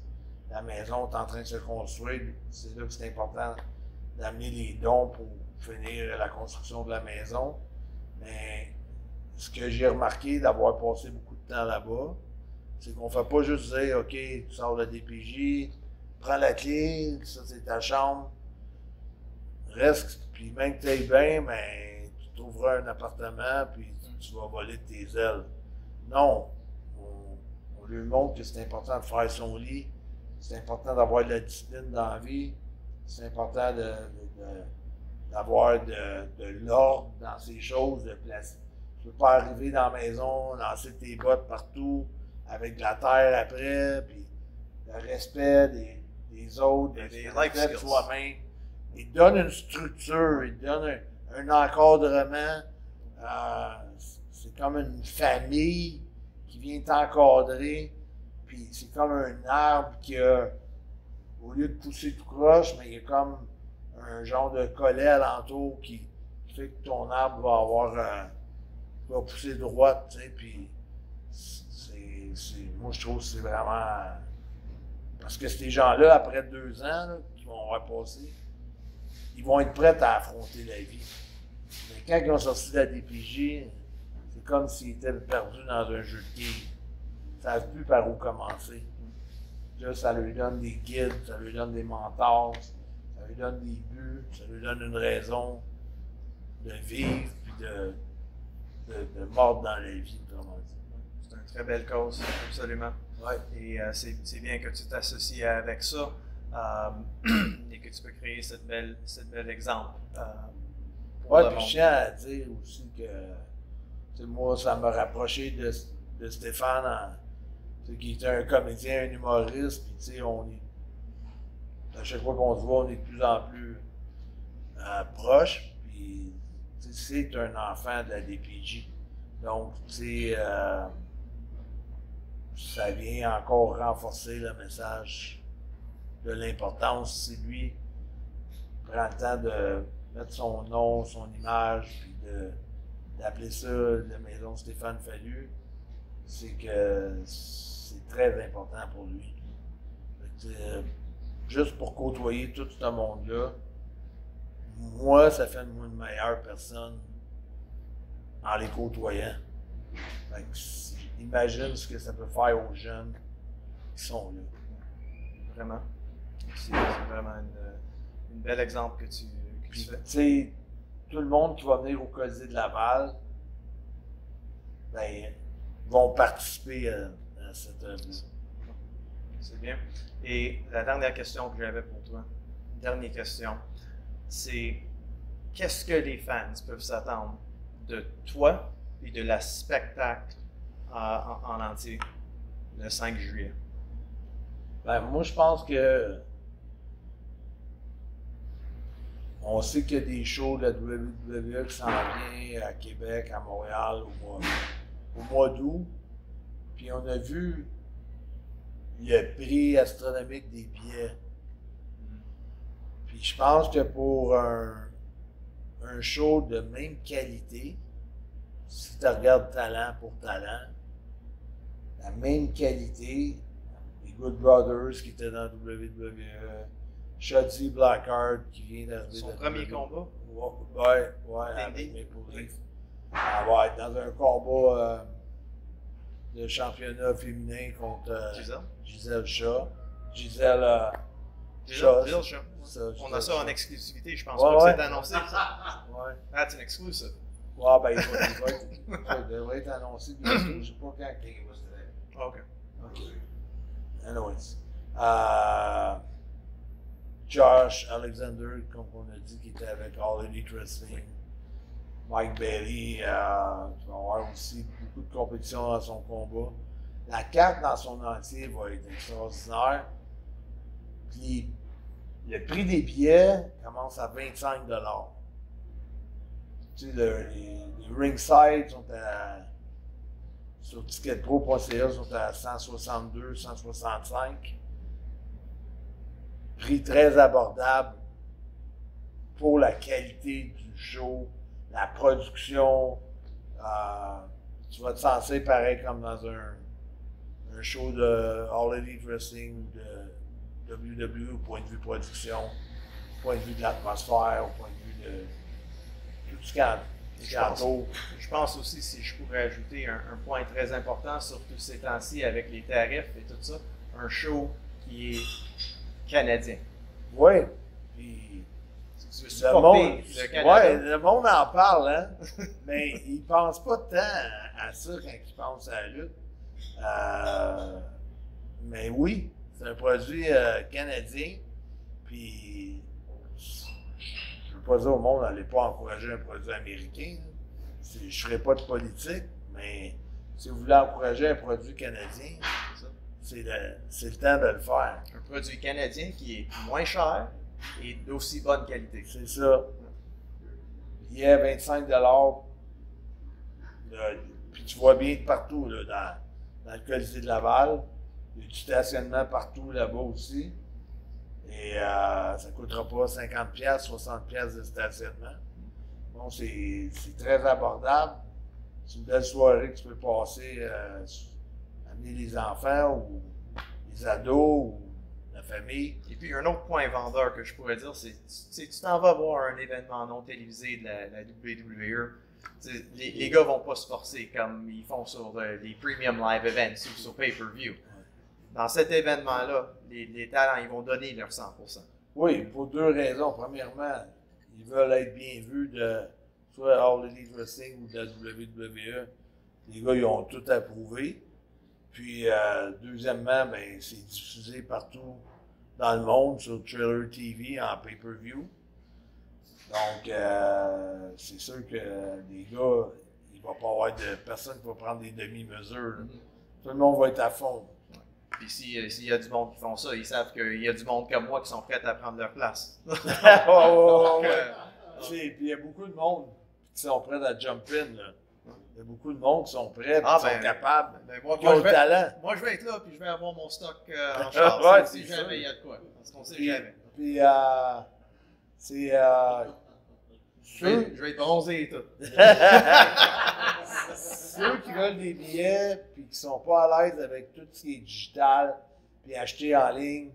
la maison est en train de se construire, c'est là que c'est important d'amener les dons pour finir la construction de la maison. Mais ce que j'ai remarqué d'avoir passé beaucoup de temps là-bas, c'est qu'on ne fait pas juste dire « OK, tu sors de la DPJ, prends la clé, ça c'est ta chambre, reste, puis même que tu ailles bien, ben, tu trouveras un appartement, puis tu vas voler de tes ailes. » Non, on lui montre que c'est important de faire son lit, c'est important d'avoir de la discipline dans la vie, c'est important d'avoir de l'ordre dans ces choses, de place. Tu ne peux pas arriver dans la maison, lancer tes bottes partout, avec de la terre après, puis le respect des autres, Des le life respect de skills. soi-même. Il donne une structure, il donne un encadrement. C'est comme une famille qui vient t'encadrer, puis c'est comme un arbre qui a, au lieu de pousser tout croche, mais il y a comme un genre de collet alentour qui fait que ton arbre va pousser droite, tu sais, puis moi je trouve que c'est vraiment... Parce que ces gens-là, après 2 ans, là, qui vont avoir passé, ils vont être prêts à affronter la vie. Mais quand ils ont sorti de la DPJ, c'est comme s'ils étaient perdus dans un jeu de quilles. Ils ne savent plus par où commencer. Là, ça leur donne des guides, ça leur donne des mentors, ça leur donne des buts, ça leur donne une raison de vivre puis de mordre dans la vie, comment dire. C'est une très belle cause, absolument. Ouais. Et c'est bien que tu t'associes avec ça et que tu peux créer cette belle exemple. Pour Ouais, le puis monde. je tiens à dire aussi que, tu sais, moi, ça m'a rapproché de Stéphane, tu sais, qui était un comédien, un humoriste, puis tu sais, à chaque fois qu'on se voit, on est de plus en plus proches, puis tu sais, c'est un enfant de la DPJ. Donc, tu sais, ça vient encore renforcer le message de l'importance. Si lui prend le temps de mettre son nom, son image, puis d'appeler ça la maison Stéphane Fallu, c'est que c'est très important pour lui. Fait que, juste pour côtoyer tout ce monde-là, moi, ça fait de moi une meilleure personne en les côtoyant. Fait que, imagine ce que ça peut faire aux jeunes qui sont là. Vraiment. C'est vraiment une bel exemple que Puis, tu sais, tout le monde qui va venir au Colisée de Laval, ben, vont participer à cette œuvre-là. C'est bien. Et la dernière question que j'avais pour toi, dernière question, c'est qu'est-ce que les fans peuvent s'attendre de toi et de la spectacle en entier le 5 juillet? Ben, moi, je pense que on sait qu'il y a des shows de la WWE qui s'en viennent à Québec, à Montréal au mois d'août. Puis on a vu le prix astronomique des billets. Puis je pense que pour un show de même qualité, si tu regardes talent pour talent, la même qualité, les Good Brothers qui étaient dans WWE, Shotzi Blackheart qui vient d'arriver. Son premier combat? Ouais, avec Maple Leaf. Elle va être dans un combat de championnat féminin contre Gisèle Shaw. Gisèle Shaw. On a ça en exclusivité, je pense pas que c'est annoncé. Ouais. Ah, c'est une exclusive. Ouais, ben il devrait être annoncé bientôt. Je ne sais pas quand il va se dire. OK. Anyways. Josh Alexander, comme on a dit, qui était avec All Elite Wrestling. Mike Bailey, qui va avoir aussi beaucoup de compétition dans son combat. La carte dans son entier va être extraordinaire. Puis, le prix des billets commence à 25 $. Tu sais, les ringside sont sur ticketpro.ca sont à 162, 165. Prix très abordable pour la qualité du show, la production. Tu vas te sentir pareil comme dans un show de All Elite Wrestling ou de WWE au point de vue production, au point de vue de l'atmosphère, au point de vue de tout ce qu'il y a. Je pense aussi, si je pourrais ajouter un point très important, surtout ces temps-ci avec les tarifs et tout ça, un show qui est canadien. Oui. Puis tu veux le monde en parle, hein? Mais ils ne pensent pas tant à ça quand ils pensent à la lutte. Mais oui, c'est un produit canadien. Puis je ne veux pas dire au monde, n'allez pas encourager un produit américain. Je ne ferai pas de politique, mais si vous voulez encourager un produit canadien, c'est le temps de le faire. Un produit canadien qui est moins cher et d'aussi bonne qualité. C'est ça. Il y a 25 $. Puis tu vois bien partout là, dans le Colisée de Laval. Il y a du stationnement partout là-bas aussi. Et ça ne coûtera pas 50 $, 60 $ de stationnement. Bon, c'est très abordable. C'est une belle soirée que tu peux passer, amener les enfants ou les ados ou la famille. Et puis, un autre point vendeur que je pourrais dire, c'est tu t'en vas voir un événement non télévisé de la WWE. Les gars vont pas se forcer comme ils font sur les premium live events ou sur pay-per-view. Dans cet événement-là, les talents, ils vont donner leur 100%. Oui, pour deux raisons. Premièrement, ils veulent être bien vus de soit All Elite Wrestling ou de la WWE. Les gars, ils ont tout approuvé. Puis, deuxièmement, ben, c'est diffusé partout dans le monde sur Trailer TV en pay-per-view. Donc, c'est sûr que les gars, il ne va pas avoir de personne qui va prendre des demi-mesures. Tout le monde va être à fond. Puis s'il y a du monde qui font ça, ils savent qu'il y a du monde comme moi qui sont prêts à prendre leur place. Puis il y a beaucoup de monde qui sont prêts à jump in. Là. Il y a beaucoup de monde qui sont prêts, qui sont capables, qui ont le talent. Moi, je vais être là, puis je vais avoir mon stock en charge. Si jamais il y a de quoi. Parce qu'on sait jamais. Puis, c'est... Je vais être bronzé et tout. Ceux qui veulent des billets puis qui sont pas à l'aise avec tout ce qui est digital puis acheter en ligne,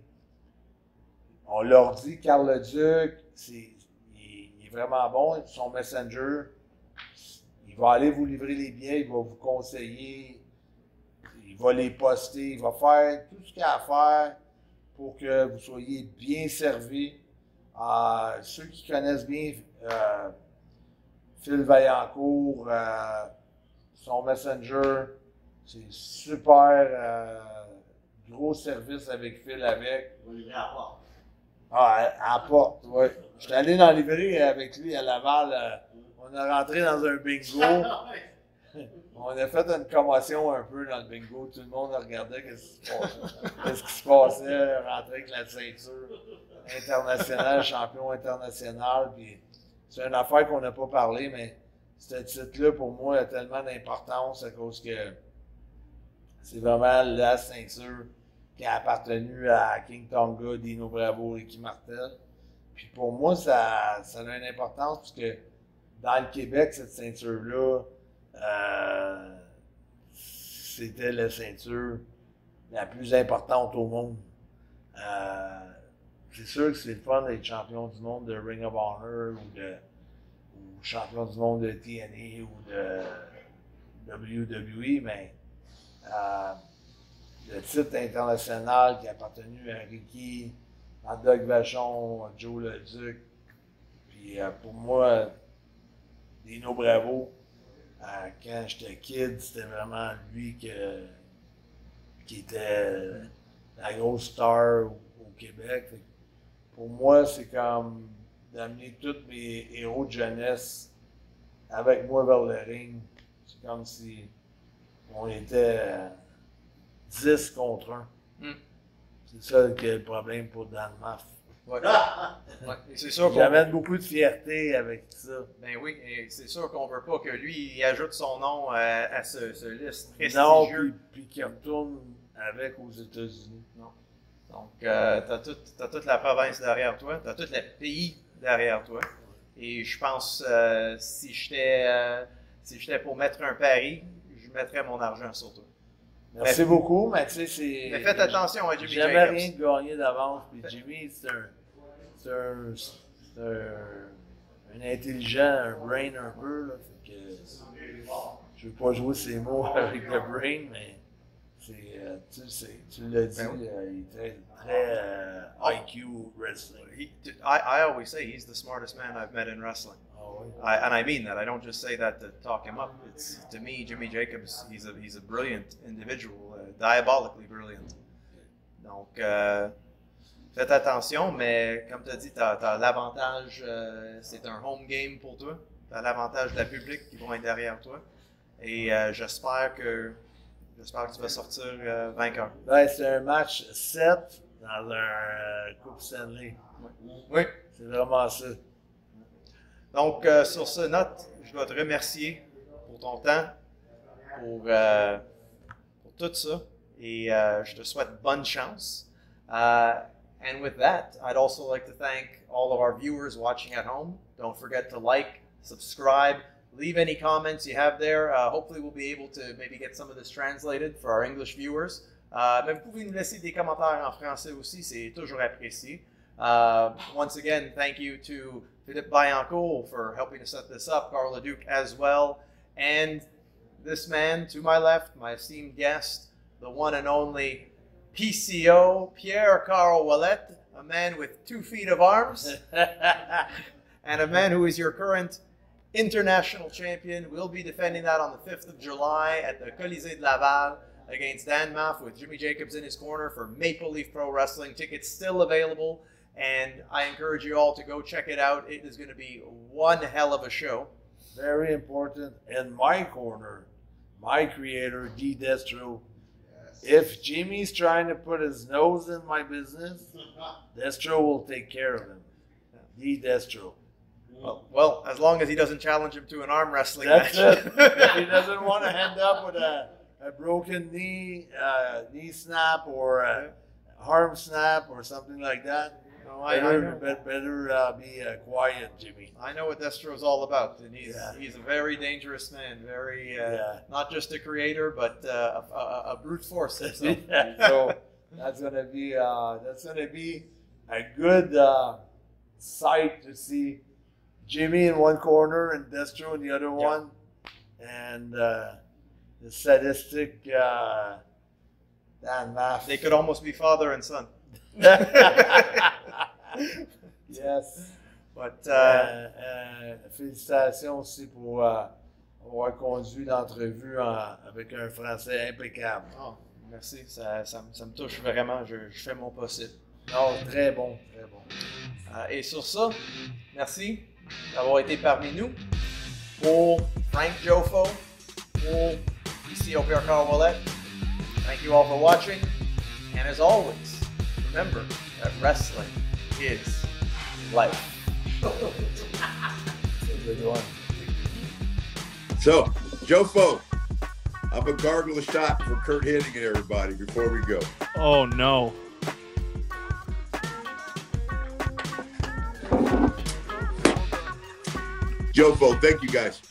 on leur dit, Carl Leduc, il est vraiment bon, son messenger, il va aller vous livrer les billets, il va vous conseiller, il va les poster, il va faire tout ce qu'il y a à faire pour que vous soyez bien servi Ceux qui connaissent bien Phil Vaillancourt, son messenger, c'est super gros service avec Phil avec. On livrait à part. À la porte, oui. Je suis allé dans la librairie avec lui à Laval. On est rentré dans un bingo. On a fait une commotion un peu dans le bingo. Tout le monde regardait qu'est-ce qui se passait. Rentrer avec la ceinture internationale, champion international. Puis c'est une affaire qu'on n'a pas parlé, mais ce titre-là, pour moi, a tellement d'importance à cause que c'est vraiment la ceinture qui a appartenu à King Tonga, Dino Bravo, Ricky Martel. Puis pour moi, ça a une importance parce que dans le Québec, cette ceinture-là, c'était la ceinture la plus importante au monde. C'est sûr que c'est le fun d'être champion du monde de Ring of Honor ou champion du monde de TNA ou de WWE, mais le titre international qui a appartenu à Ricky, à Doug Vachon, à Joe Leduc, puis pour moi, Dino Bravo, quand j'étais kid, c'était vraiment lui qui était la grosse star au Québec. Pour moi, c'est comme d'amener tous mes héros de jeunesse avec moi vers le ring. C'est comme si on était 10 contre 1. C'est ça qui est le problème pour Dan Maff. Ouais. Ouais. C'est sûr J'amène beaucoup de fierté avec ça. Ben oui, et c'est sûr qu'on veut pas que lui il ajoute son nom à ce liste prestigieux. Non, puis qu'il retourne avec aux États-Unis. Non. Donc, t'as toute la province derrière toi, t'as tout le pays derrière toi. Et je pense, si j'étais pour mettre un pari, je mettrais mon argent sur toi. Merci beaucoup, mais tu sais, c'est. Mais faites attention à Jimmy Jacobs. Jamais Jacobs. rien de gagné d'avance. Puis Jimmy, c'est un intelligent, un brain un peu. Là, fait que, je ne veux pas jouer ces mots avec le brain, mais tu l'as dit, il est très, très IQ wrestling. I always say he's the smartest man I've met in wrestling. Oh, oui. And I mean that. I don't just say that to talk him up. It's to me, Jimmy Jacobs. He's a brilliant individual, diabolically brilliant. Donc, faites attention, mais comme tu as dit, tu as l'avantage. C'est un home game pour toi. Tu as l'avantage de la public qui vont être derrière toi. Et j'espère que tu vas sortir vainqueur. Ouais, c'est un match 7 dans un Coupe Stanley. Oui. C'est vraiment ça. Donc, sur ce note, je dois te remercier pour ton temps, pour tout ça, et je te souhaite bonne chance. And with that, I'd also like to thank all of our viewers watching at home. Don't forget to like, subscribe, leave any comments you have there. Hopefully, we'll be able to maybe get some of this translated for our English viewers. Mais vous pouvez nous laisser des commentaires en français aussi, c'est toujours apprécié. Once again, thank you to Philippe Vaillancourt for helping to set this up, Carl Leduc as well, and this man to my left, my esteemed guest, the one and only PCO, Pierre-Carl Ouellet, a man with 2 feet of arms, and a man who is your current international champion. We'll be defending that on the 5th of July at the Colisée de Laval against Dan Maff with Jimmy Jacobs in his corner for Maple Leaf Pro Wrestling. Tickets still available, and I encourage you all to go check it out. It is going to be one hell of a show. Very important. In my corner, my creator, Guy Destro. If Jimmy's trying to put his nose in my business, Destro will take care of him. Guy Destro. Well, as long as he doesn't challenge him to an arm wrestling That's match. it. If he doesn't want to end up with a broken knee snap or a arm snap or something like that, No, better be quiet, Jimmy. I know what Destro's all about, and he's a very dangerous man. Very not just a creator, but a brute force himself. So that's gonna be a good sight to see Jimmy in one corner and Destro in the other one, and the sadistic Dan Maff. They could almost be father and son. Yes. But, Félicitations aussi pour avoir conduit l'entrevue avec un français impeccable. oh, merci, ça me touche vraiment. Je fais mon possible. Non, très bon, très bon. Et sur ça, merci d'avoir été parmi nous. Pour Frank Jofo, pour ici au Père Carl Ouellet, thank you all for watching. And as always, remember that wrestling is life. Good one. So, Jofo, I'm a gargle a shot for Kurt Hennig and everybody before we go. Oh, no. Jofo, thank you guys.